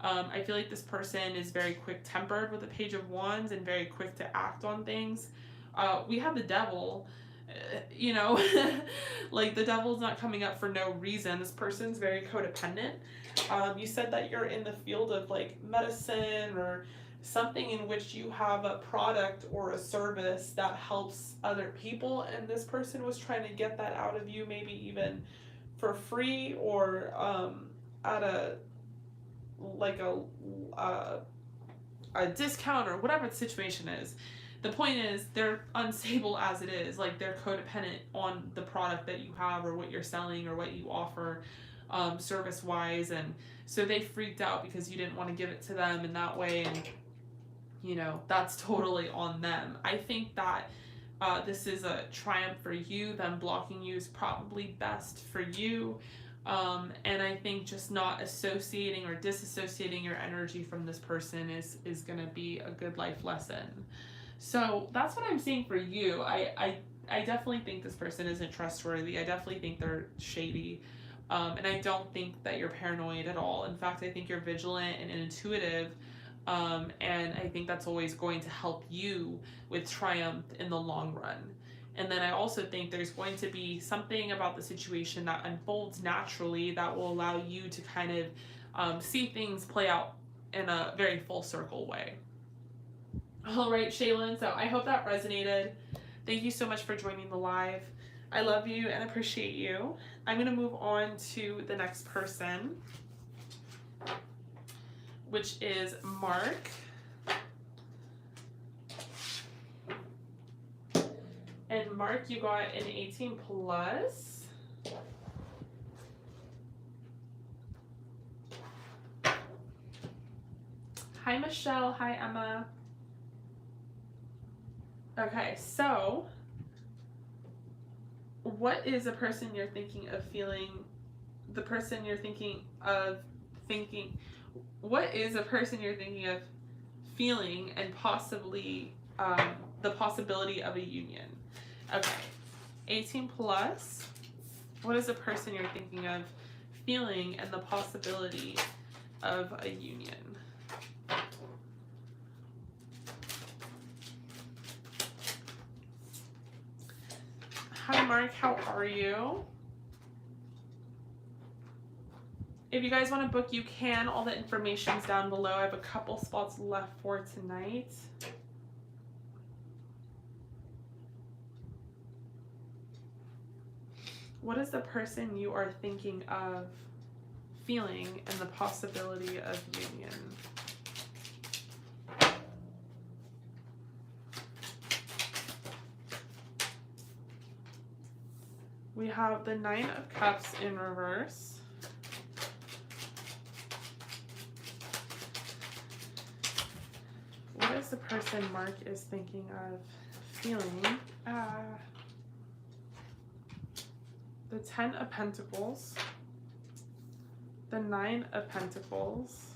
I feel like this person is very quick-tempered with the Page of Wands and very quick to act on things. We have the Devil, you know, like the Devil's not coming up for no reason. This person's very codependent. You said that you're in the field of like medicine or something in which you have a product or a service that helps other people, and this person was trying to get that out of you, maybe even for free or at a discount or whatever the situation is. the point is they're unstable as it is. Like, they're codependent on the product that you have or what you're selling or what you offer, service wise, and so they freaked out because you didn't want to give it to them in that way, and you know, that's totally on them. I think that this is a triumph for you. Them blocking you is probably best for you. And I think just not associating or disassociating your energy from this person is going to be a good life lesson. So that's what I'm seeing for you. I definitely think this person isn't trustworthy. I definitely think they're shady. And I don't think that you're paranoid at all. In fact, I think you're vigilant and intuitive. And I think that's always going to help you with triumph in the long run. And then I also think there's going to be something about the situation that unfolds naturally that will allow you to kind of see things play out in a very full circle way. All right, Shaylin, so I hope that resonated. Thank you so much for joining the live. I love you and appreciate you. I'm going to move on to the next person, which is Mark. And Mark, you got an 18 plus. Hi, Michelle. Hi, Emma. Okay, so what is a person you're thinking of feeling? The person you're thinking of thinking. What is a person you're thinking of feeling and possibly the possibility of a union? Okay, 18 plus. What is a person you're thinking of feeling and the possibility of a union? Hi, Mark. How are you? If you guys want to book, you can. All the information's down below. I have a couple spots left for tonight. What is the person you are thinking of feeling and the possibility of union? We have the 9 of Cups in reverse. What is the person Mark is thinking of feeling? The 10 of Pentacles, the 9 of Pentacles,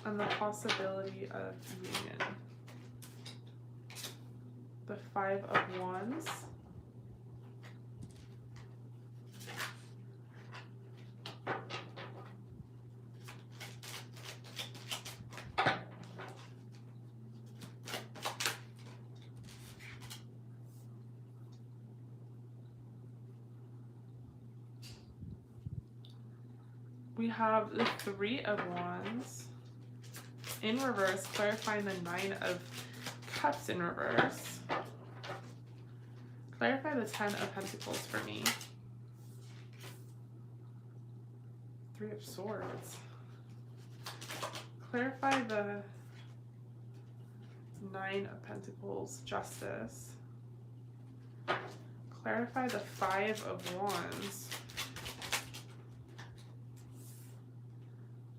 and the possibility of union. The 5 of Wands, we have the 3 of Wands in reverse, clarifying the 9 of Cups in reverse. Clarify the 10 of Pentacles for me. 3 of Swords. Clarify the 9 of Pentacles, Justice. Clarify the 5 of Wands.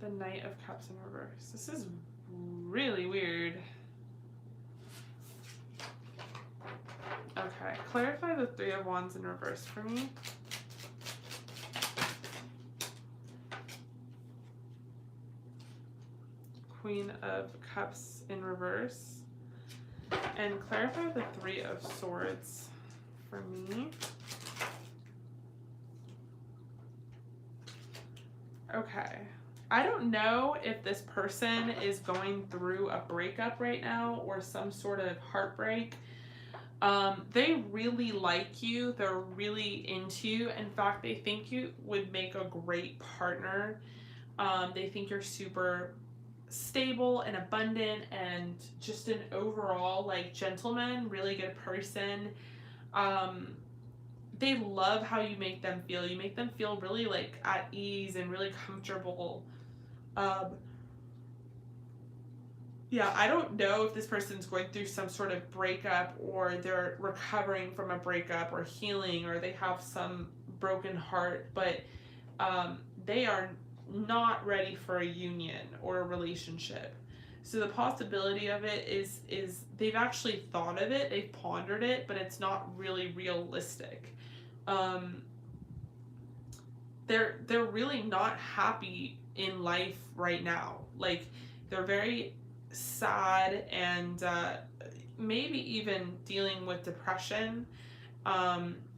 The Knight of Cups in reverse. This is really weird. Okay, clarify the 3 of Wands in reverse for me. Queen of Cups in reverse. And clarify the 3 of Swords for me. Okay. I don't know if this person is going through a breakup right now or some sort of heartbreak. They really like you. They're really into you. In fact, they think you would make a great partner. They think you're super stable and abundant and just an overall like gentleman, really good person. They love how you make them feel. You make them feel really like at ease and really comfortable. Yeah, I don't know if this person's going through some sort of breakup, or they're recovering from a breakup, or healing, or they have some broken heart, but they are not ready for a union or a relationship. So the possibility of it is they've actually thought of it, they've pondered it, but it's not really realistic. They're really not happy in life right now. Like, they're very sad, and maybe even dealing with depression,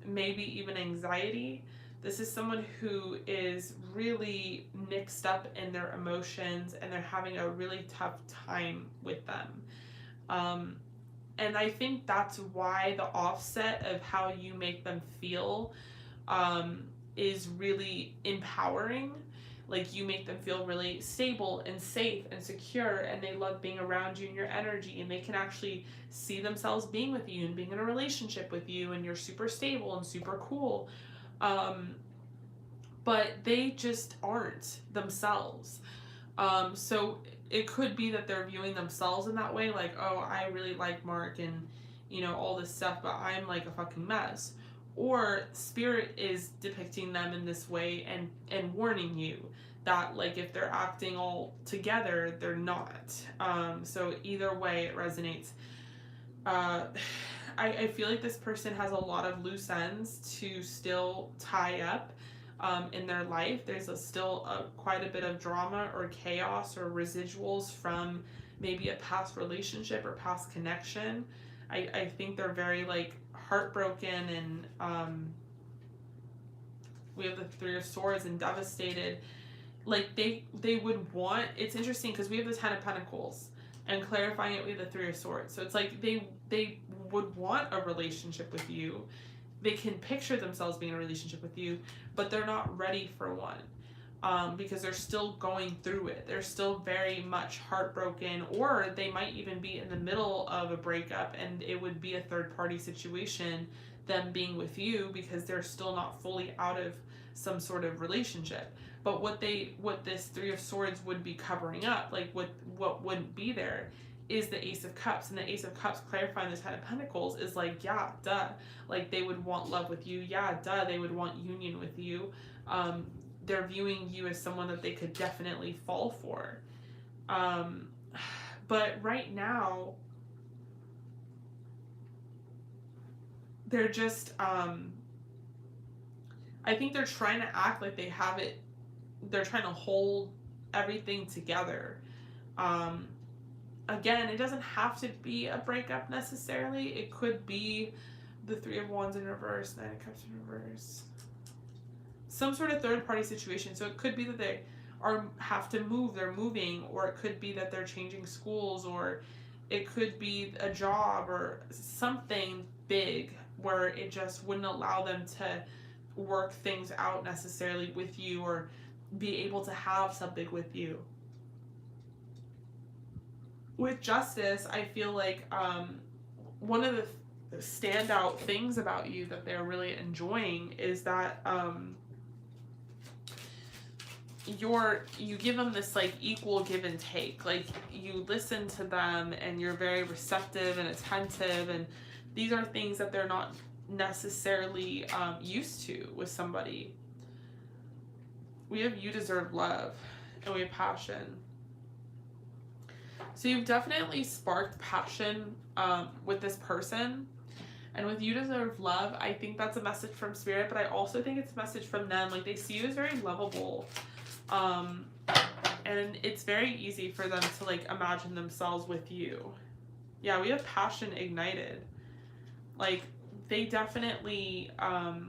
maybe even anxiety. This is someone who is really mixed up in their emotions, and they're having a really tough time with them. And I think that's why the offset of how you make them feel is really empowering. Like, you make them feel really stable and safe and secure, and they love being around you and your energy, and they can actually see themselves being with you and being in a relationship with you, and you're super stable and super cool. But they just aren't themselves. So it could be that they're viewing themselves in that way, like, oh, I really like Mark and, you know, all this stuff, but I'm like a fucking mess. Or spirit is depicting them in this way and warning you that, like, if they're acting all together, they're not. So either way, it resonates. I feel like this person has a lot of loose ends to still tie up in their life. There's still quite a bit of drama or chaos or residuals from maybe a past relationship or past connection. I think they're very, like, heartbroken, and we have the Three of Swords, and devastated. Like, they would want, it's interesting because we have the Ten of Pentacles, and clarifying it with the Three of Swords. So it's like they would want a relationship with you. They can picture themselves being in a relationship with you, but they're not ready for one. Because they're still going through it. They're still very much heartbroken, or they might even be in the middle of a breakup, and it would be a third-party situation, them being with you, because they're still not fully out of some sort of relationship. But what this Three of Swords would be covering up, like what wouldn't be there, is the Ace of Cups. And the Ace of Cups, clarifying the Ten of Pentacles, is like, yeah, duh. Like, they would want love with you. Yeah, duh. They would want union with you. They're viewing you as someone that they could definitely fall for. But right now, they're just, I think they're trying to act like they have it, they're trying to hold everything together. Again, it doesn't have to be a breakup necessarily. It could be the Three of Wands in reverse, Nine of Cups in reverse. Some sort of third-party situation. So it could be that they have to move, they're moving, or it could be that they're changing schools, or it could be a job or something big where it just wouldn't allow them to work things out necessarily with you, or be able to have something with you. With Justice, I feel like one of the standout things about you that they're really enjoying is that you give them this, like, equal give and take. Like, you listen to them, and you're very receptive and attentive, and these are things that they're not necessarily used to with somebody. We have You Deserve Love, and we have Passion. So you've definitely sparked passion with this person. And with You Deserve Love, I think that's a message from Spirit, but I also think it's a message from them. Like, they see you as very lovable. And it's very easy for them to, like, imagine themselves with you. Yeah, we have Passion ignited. Like, they definitely are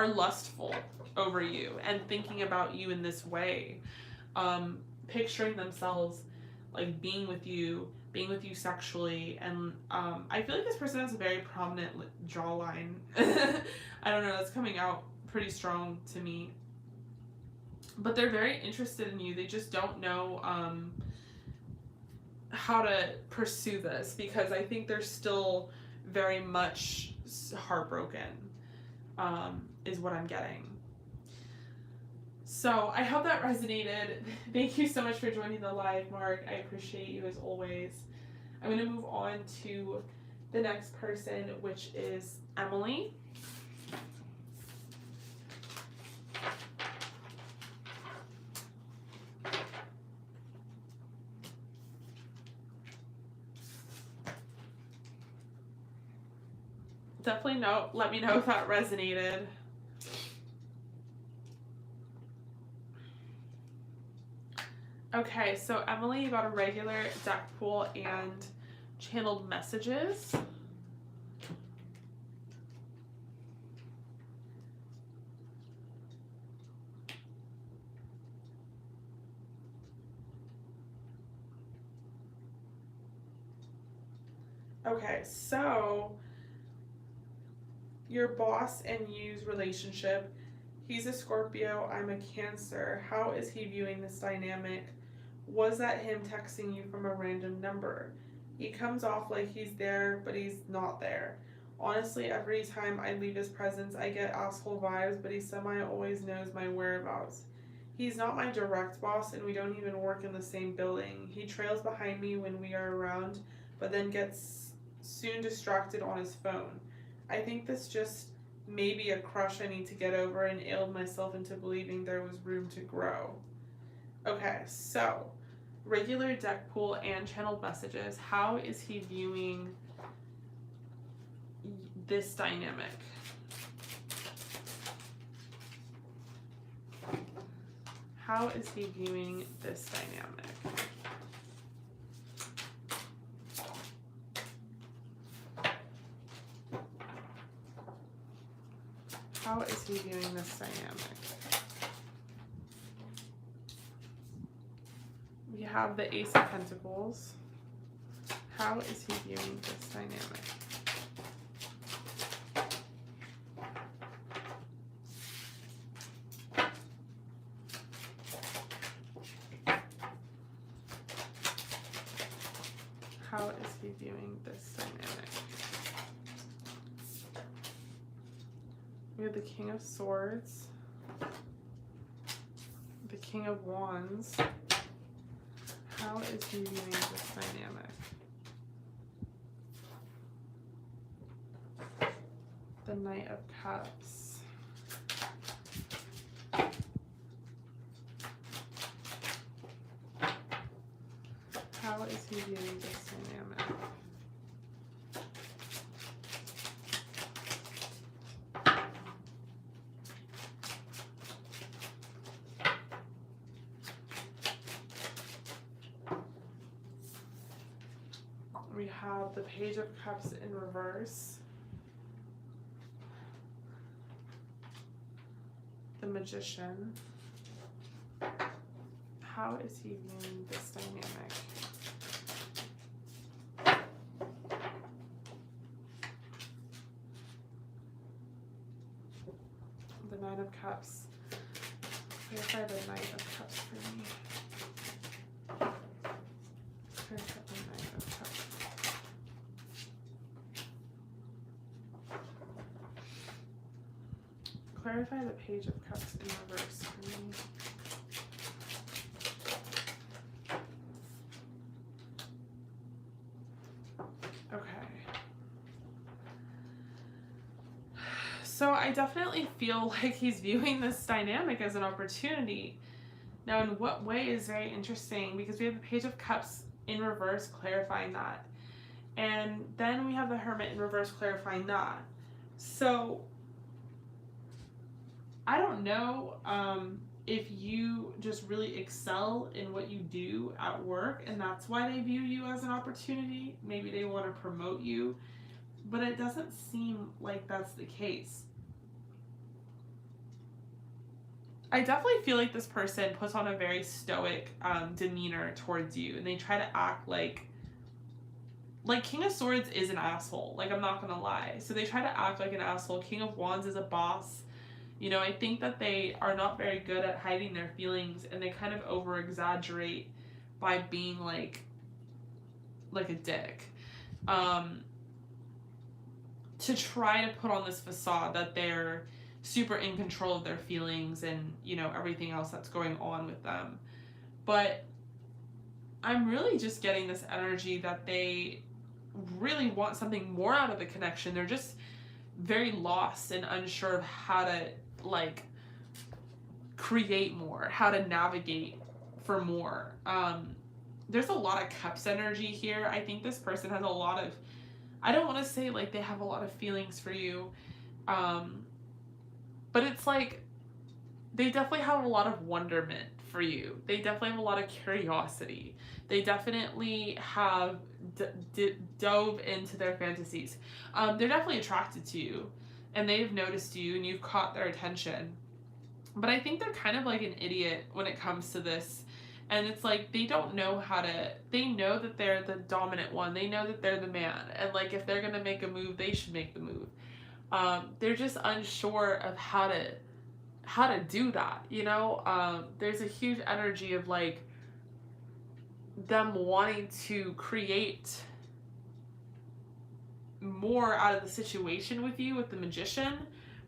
lustful over you and thinking about you in this way. Picturing themselves, like, being with you sexually, and I feel like this person has a very prominent jawline. I don't know, that's coming out pretty strong to me. But they're very interested in you. They just don't know how to pursue this, because I think they're still very much heartbroken, is what I'm getting. So I hope that resonated. Thank you so much for joining the live, Mark. I appreciate you as always. I'm going to move on to the next person, which is Emily. Definitely let me know if that resonated. Okay, so Emily, you got a regular deck pool and channeled messages. Okay, so your boss and you's relationship, he's a Scorpio, I'm a Cancer. How is he viewing this dynamic? Was that him texting you from a random number? He comes off like he's there, but he's not there. Honestly, every time I leave his presence, I get asshole vibes, but he semi always knows my whereabouts. He's not my direct boss, and we don't even work in the same building. He trails behind me when we are around, but then gets soon distracted on his phone. I think this just may be a crush I need to get over, and ailed myself into believing there was room to grow. Okay, so regular deck pool and channeled messages. How is he viewing this dynamic? How is he viewing this dynamic? How is he viewing this dynamic? We have the Ace of Pentacles. How is he viewing this dynamic? How is he viewing this dynamic? We have the King of Swords, the King of Wands. How is he viewing this dynamic? The Knight of Cups. How is he viewing this dynamic? We have the Page of Cups in reverse, the Magician. How is he viewing this dynamic? The Knight of Cups. Clarify the Knight of Cups for me. Clarify the Knight of Cups. Clarify the Page of Cups in reverse for me. Okay. So I definitely feel like he's viewing this dynamic as an opportunity. Now, in what way is very interesting, because we have the Page of Cups in reverse clarifying that. And then we have the Hermit in reverse clarifying that. So I don't know if you just really excel in what you do at work and that's why they view you as an opportunity. Maybe they want to promote you, but it doesn't seem like that's the case. I definitely feel like this person puts on a very stoic demeanor towards you, and they try to act like King of Swords is an asshole. Like, I'm not gonna lie. So they try to act like an asshole. King of Wands is a boss. You know, I think that they are not very good at hiding their feelings, and they kind of over exaggerate by being like a dick. To try to put on this facade that they're, super in control of their feelings and, you know, everything else that's going on with them. But I'm really just getting this energy that they really want something more out of the connection. They're just very lost and unsure of how to, like, create more, how to navigate for more. There's a lot of cups energy here. I think this person has a lot of, I don't want to say like they have a lot of feelings for you, but it's like they definitely have a lot of wonderment for you. They definitely have a lot of curiosity. They definitely have dove into their fantasies. They're definitely attracted to you, and they've noticed you, and you've caught their attention. But I think they're kind of like an idiot when it comes to this. And it's like they don't know how to, they know that they're the dominant one. They know that they're the man. And like if they're going to make a move, they should make the move. They're just unsure of how to do that, you know? There's a huge energy of like them wanting to create more out of the situation with you, with the magician,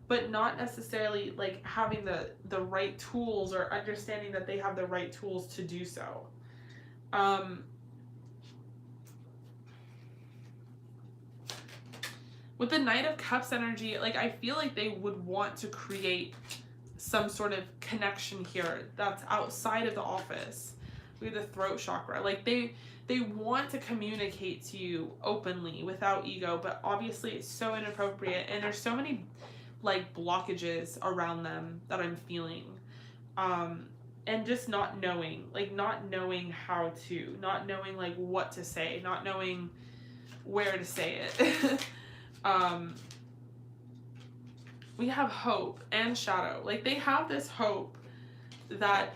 but not necessarily like having the right tools or understanding that they have the right tools to do so. With the Knight of Cups energy, like I feel like they would want to create some sort of connection here that's outside of the office. We have the throat chakra. Like they want to communicate to you openly without ego, but obviously it's so inappropriate, and there's so many like blockages around them that I'm feeling. And just not knowing how to, not knowing like what to say, not knowing where to say it. We have hope and shadow. Like they have this hope that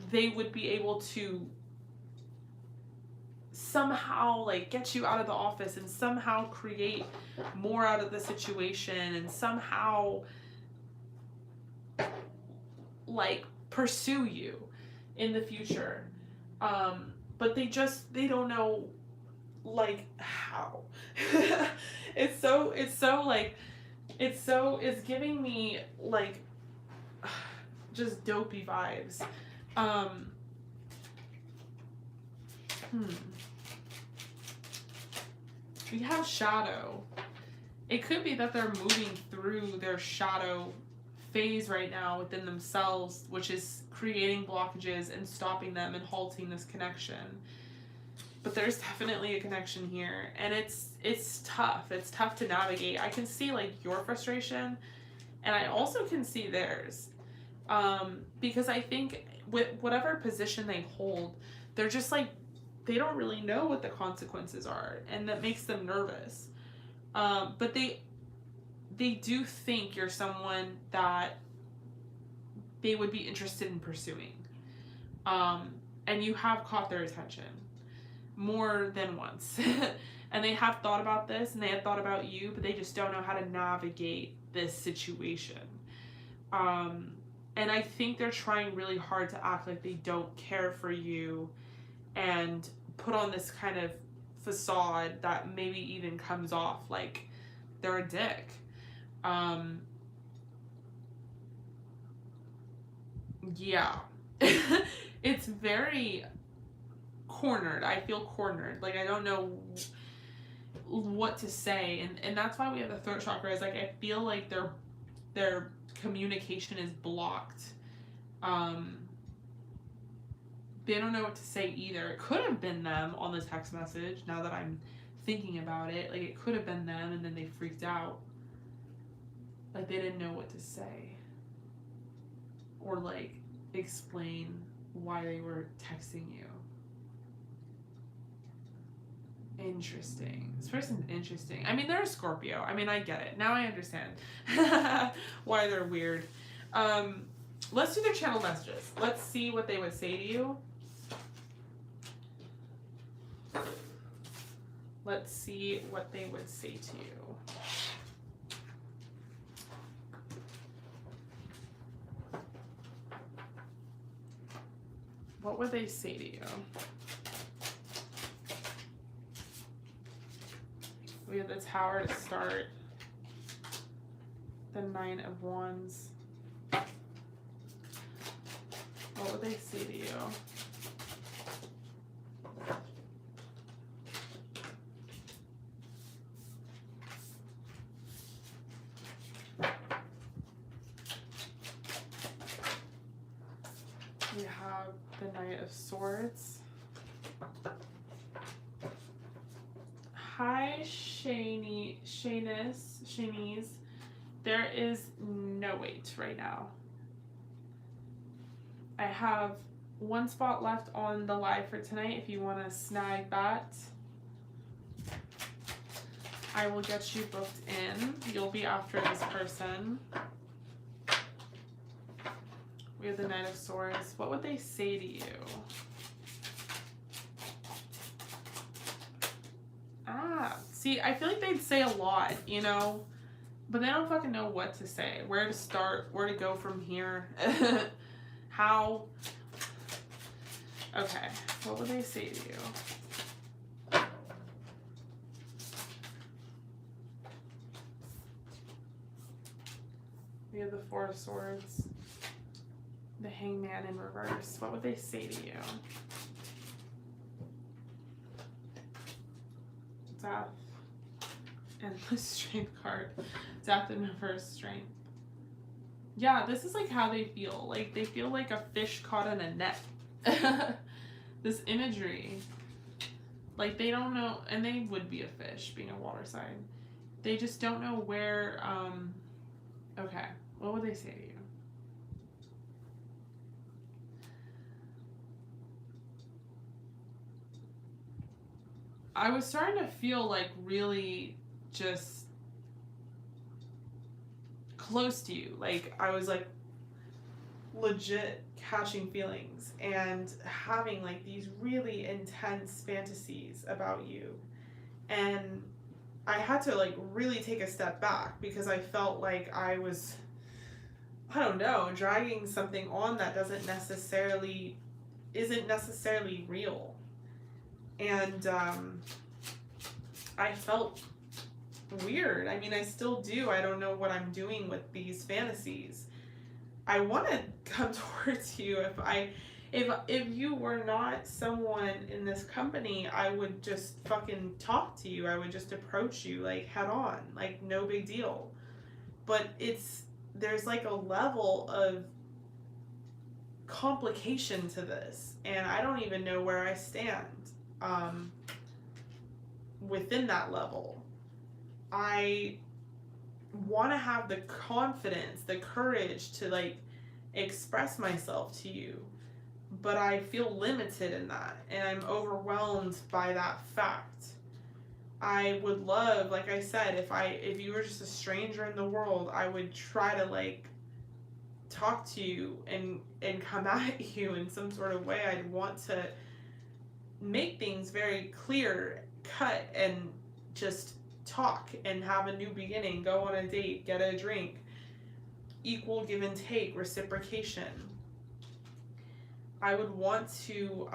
they would be able to somehow like get you out of the office and somehow create more out of the situation and somehow like pursue you in the future. But they don't know like how. it's giving me like just dopey vibes. We have shadow. It could be that they're moving through their shadow phase right now within themselves, which is creating blockages and stopping them and halting this connection. But there's definitely a connection here, and it's tough. It's tough to navigate. I can see like your frustration, and I also can see theirs. Because I think with whatever position they hold, they're just like, they don't really know what the consequences are, and that makes them nervous. But they do think you're someone that they would be interested in pursuing. And you have caught their attention more than once. And they have thought about this, and they have thought about you, but they just don't know how to navigate this situation. And I think they're trying really hard to act like they don't care for you and put on this kind of facade that maybe even comes off like they're a dick. Yeah. It's very cornered. I feel cornered. Like I don't know what to say, and that's why we have the throat chakra. Is like I feel like their communication is blocked. They don't know what to say either. It could have been them on the text message, now that I'm thinking about it. Like, it could have been them, and then they freaked out. Like, they didn't know what to say. Or, like, explain why they were texting you. Interesting. This person's interesting. I mean, they're a Scorpio. I mean, I get it. Now I understand why they're weird. Let's do their channel messages. Let's see what they would say to you. Let's see what they would say to you. What would they say to you? We have the Tower to start. the Nine of Wands. What would they say to you? We have the Knight of Swords. Hi, Shanice. There is no wait right now. I have one spot left on the live for tonight. If you want to snag that, I will get you booked in. You'll be after this person. We have the Knight of Swords. What would they say to you? See, I feel like they'd say a lot, you know, but they don't fucking know what to say, where to start, where to go from here, how. Okay, what would they say to you? We have the Four of Swords, the Hangman in reverse. What would they say to you? Death. And the Strength card. Death in reverse, Strength. Yeah, this is like how they feel. Like they feel like a fish caught in a net. This imagery. Like they don't know, and they would be a fish being a water sign. They just don't know where, okay, what would they say to you? I was starting to feel like really just close to you. Like I was like legit catching feelings and having like these really intense fantasies about you. And I had to like really take a step back because I felt like I was, I don't know, dragging something on that isn't necessarily real. And I felt weird. I mean, I still do. I don't know what I'm doing with these fantasies. I want to come towards you. If you were not someone in this company, I would just fucking talk to you. I would just approach you like head on, like no big deal. But there's like a level of complication to this, and I don't even know where I stand within that level. I want to have the confidence, the courage to like express myself to you, but I feel limited in that, and I'm overwhelmed by that fact. I would love, like I said, if you were just a stranger in the world, I would try to like talk to you and come at you in some sort of way. I'd want to make things very clear cut and just talk and have a new beginning, go on a date, get a drink, equal give and take, reciprocation. I would want to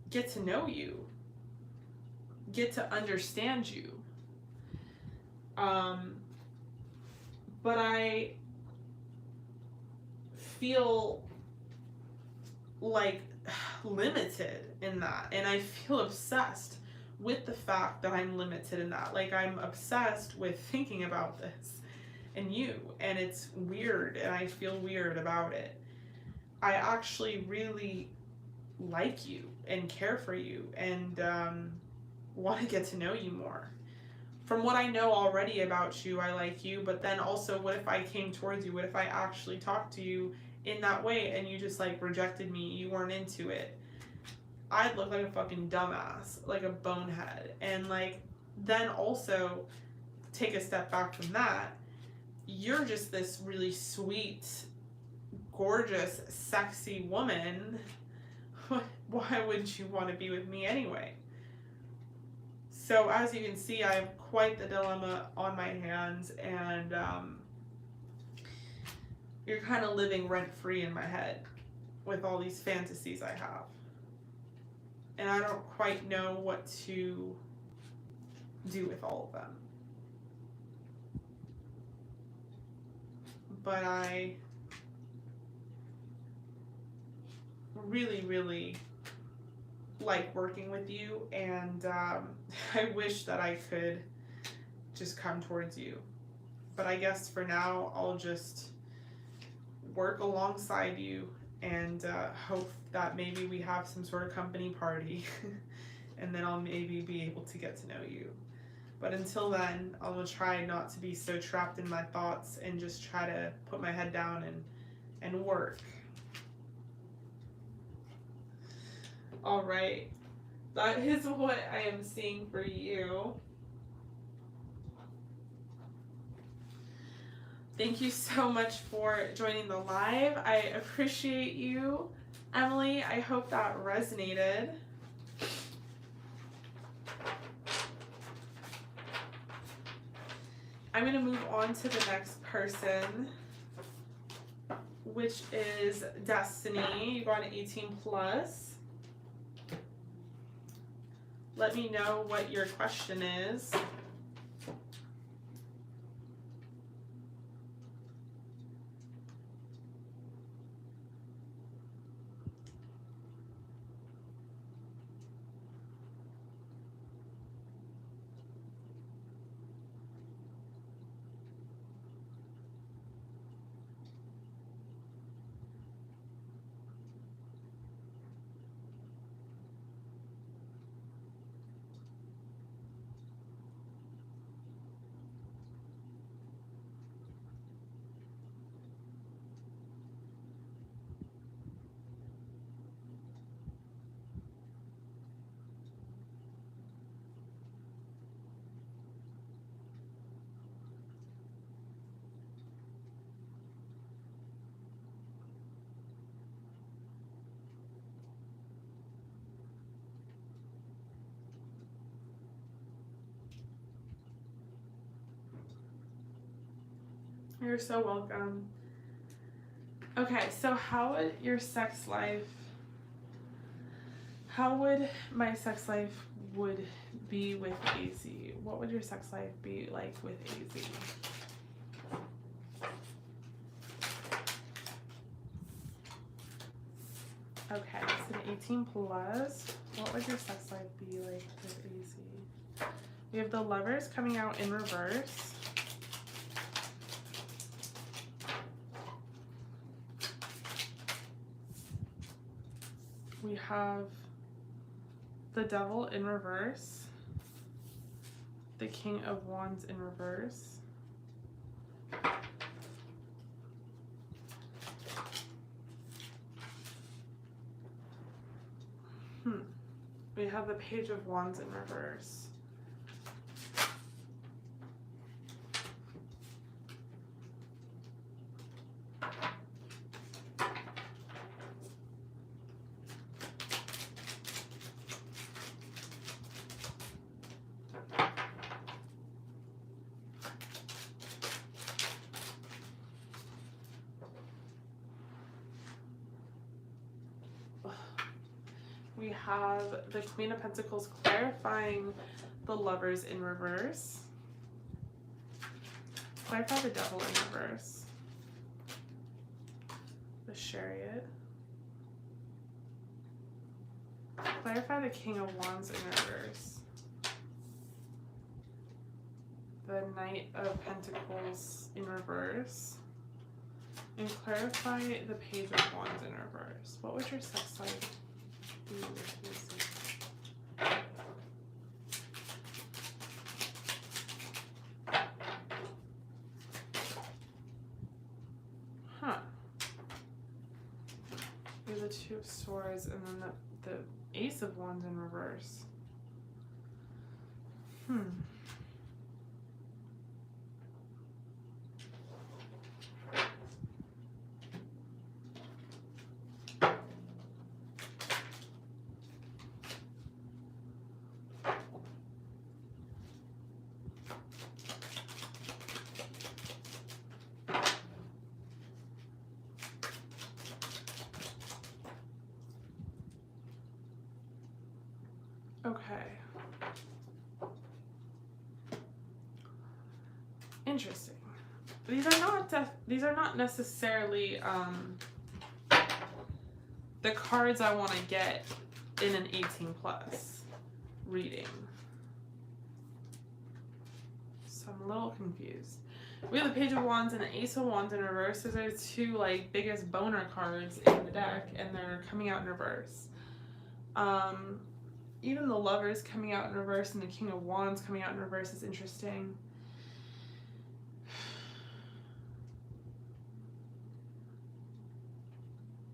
get to know you, get to understand you. But I feel like limited in that, and I feel obsessed with the fact that I'm limited in that. Like I'm obsessed with thinking about this and you, and it's weird, and I feel weird about it. I actually really like you and care for you and want to get to know you more. From what I know already about you, I like you, but then also what if I came towards you? What if I actually talked to you in that way and you just like rejected me, you weren't into it? I'd look like a fucking dumbass, like a bonehead. And like, then also take a step back from that. You're just this really sweet, gorgeous, sexy woman. Why would you want to be with me anyway? So as you can see, I have quite the dilemma on my hands, and you're kind of living rent-free in my head with all these fantasies I have. And I don't quite know what to do with all of them. but I really, really like working with you, and I wish that I could just come towards you. But I guess for now, I'll just work alongside you and hope that maybe we have some sort of company party and then I'll maybe be able to get to know you. But until then, I'll try not to be so trapped in my thoughts and just try to put my head down and work. All right, that is what I am seeing for you. Thank you so much for joining the live. I appreciate you, Emily. I hope that resonated. I'm going to move on to the next person, which is Destiny. You got an 18 plus. Let me know what your question is. You're so welcome. Okay, so how would your sex life, how would my sex life would be with AZ? What would your sex life be like with AZ? Okay, so an 18 plus. What would your sex life be like with AZ? We have the Lovers coming out in reverse. We have the Devil in reverse, the King of Wands in reverse, we have the Page of Wands in reverse. We have the Queen of Pentacles clarifying the Lovers in reverse. Clarify the Devil in reverse. The Chariot. Clarify the King of Wands in reverse. The Knight of Pentacles in reverse. And clarify the Page of Wands in reverse. What would your sex life be with AZ? Huh. We have the Two of Swords and then the Ace of Wands in reverse. Okay. Interesting. these are not necessarily the cards I want to get in an 18 plus reading. So I'm a little confused. We have the Page of Wands and the Ace of Wands in reverse. Those are the two like biggest boner cards in the deck, and they're coming out in reverse. Even the Lovers coming out in reverse and the King of Wands coming out in reverse is interesting.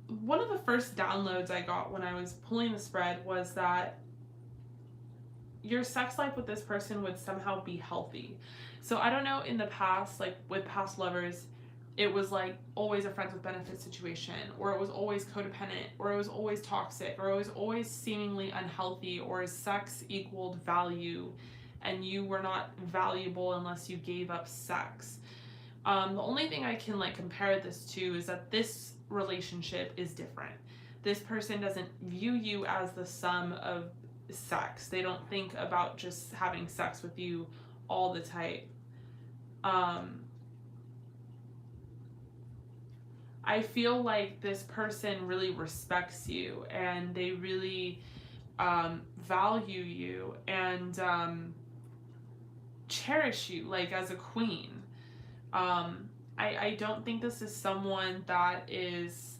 One of the first downloads I got when I was pulling the spread was that your sex life with this person would somehow be healthy. So I don't know, in the past, like with past lovers, it was like always a friends with benefits situation, or it was always codependent, or it was always toxic, or it was always seemingly unhealthy, or sex equaled value and you were not valuable unless you gave up sex. The only thing I can like compare this to is that this relationship is different. This person doesn't view you as the sum of sex. They don't think about just having sex with you all the time. I feel like this person really respects you, and they really value you and cherish you like as a queen. I don't think this is someone that is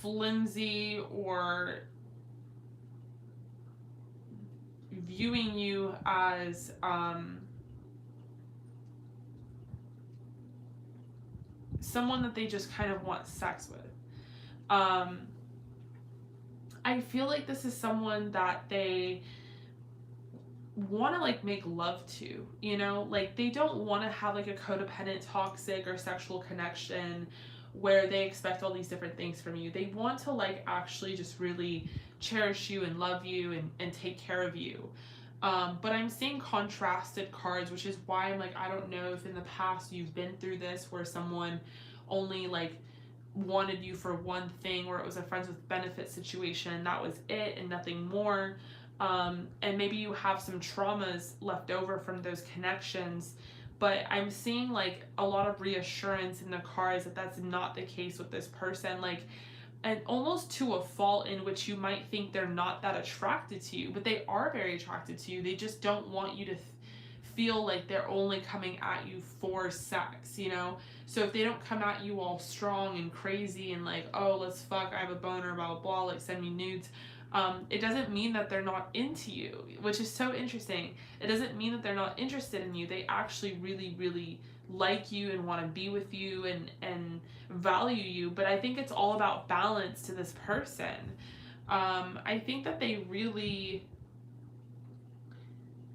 flimsy or viewing you as someone that they just kind of want sex with. I feel like this is someone that they want to like make love to, you know, like they don't want to have like a codependent, toxic, or sexual connection where they expect all these different things from you. They want to like actually just really cherish you and love you and take care of you. But I'm seeing contrasted cards, which is why I'm like, I don't know if in the past you've been through this where someone only like wanted you for one thing, or it was a friends with benefits situation, that was it and nothing more. And maybe you have some traumas left over from those connections, but I'm seeing like a lot of reassurance in the cards that that's not the case with this person, like, and almost to a fault in which you might think they're not that attracted to you, but they are very attracted to you. They just don't want you to feel like they're only coming at you for sex, you know? So if they don't come at you all strong and crazy and like, oh, let's fuck, I have a boner, blah, blah, blah, like send me nudes, it doesn't mean that they're not into you, which is so interesting. It doesn't mean that they're not interested in you. They actually really, really like you and want to be with you and value you. But I think it's all about balance to this person. I think that they really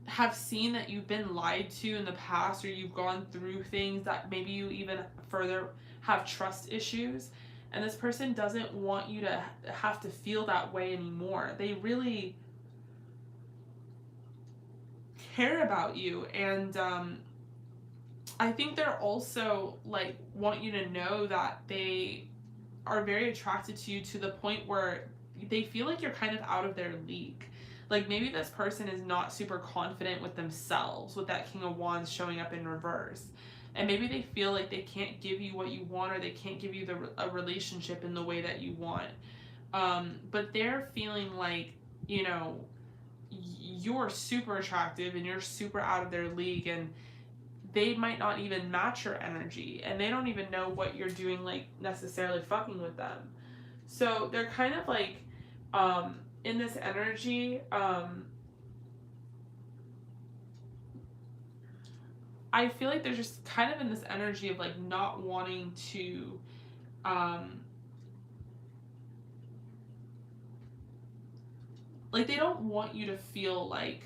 have seen that you've been lied to in the past, or you've gone through things that maybe you even further have trust issues. And this person doesn't want you to have to feel that way anymore. They really care about you. And I think they're also like want you to know that they are very attracted to you to the point where they feel like you're kind of out of their league. Like maybe this person is not super confident with themselves with that King of Wands showing up in reverse. And maybe they feel like they can't give you what you want, or they can't give you a relationship in the way that you want. But they're feeling like, you know, you're super attractive and you're super out of their league, and they might not even match your energy, and they don't even know what you're doing, like necessarily fucking with them. So they're kind of like in this energy. I feel like they're just kind of in this energy of like not wanting to like they don't want you to feel like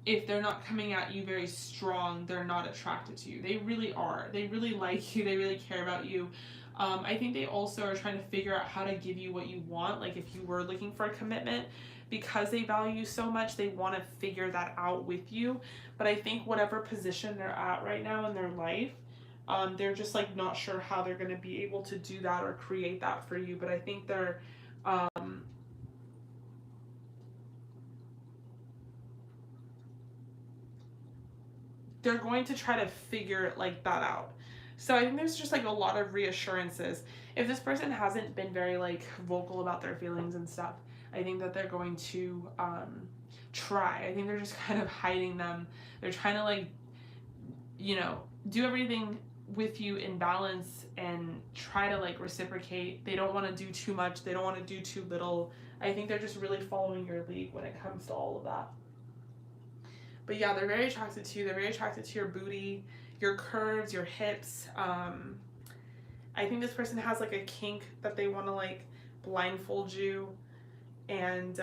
if they're not coming at you very strong, they're not attracted to you. They really are. They really like you. They really care about you. I think they also are trying to figure out how to give you what you want. Like if you were looking for a commitment, because they value you so much, they want to figure that out with you. But I think whatever position they're at right now in their life, they're just like not sure how they're going to be able to do that or create that for you. But I think they're they're going to try to figure like that out. So I think there's just like a lot of reassurances. If this person hasn't been very like vocal about their feelings and stuff, I think that they're going to try. I think they're just kind of hiding them. They're trying to like, you know, do everything with you in balance and try to like reciprocate. They don't want to do too much. They don't want to do too little. I think they're just really following your lead when it comes to all of that. But yeah, they're very attracted to you. They're very attracted to your booty, your curves, your hips. I think this person has like a kink that they want to like blindfold you. And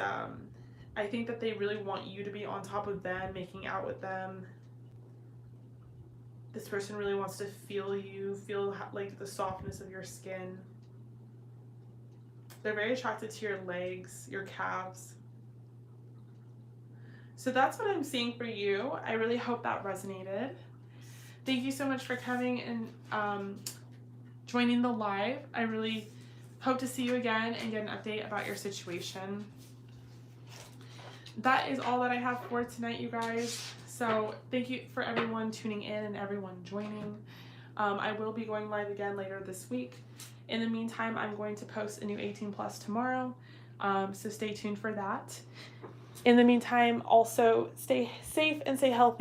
I think that they really want you to be on top of them, making out with them. This person really wants to feel you, feel like the softness of your skin. They're very attracted to your legs, your calves. So that's what I'm seeing for you. I really hope that resonated. Thank you so much for coming and joining the live. I really hope to see you again and get an update about your situation. That is all that I have for tonight, you guys. So thank you for everyone tuning in and everyone joining. I will be going live again later this week. In the meantime, I'm going to post a new 18 plus tomorrow. So stay tuned for that. In the meantime, also stay safe and stay healthy.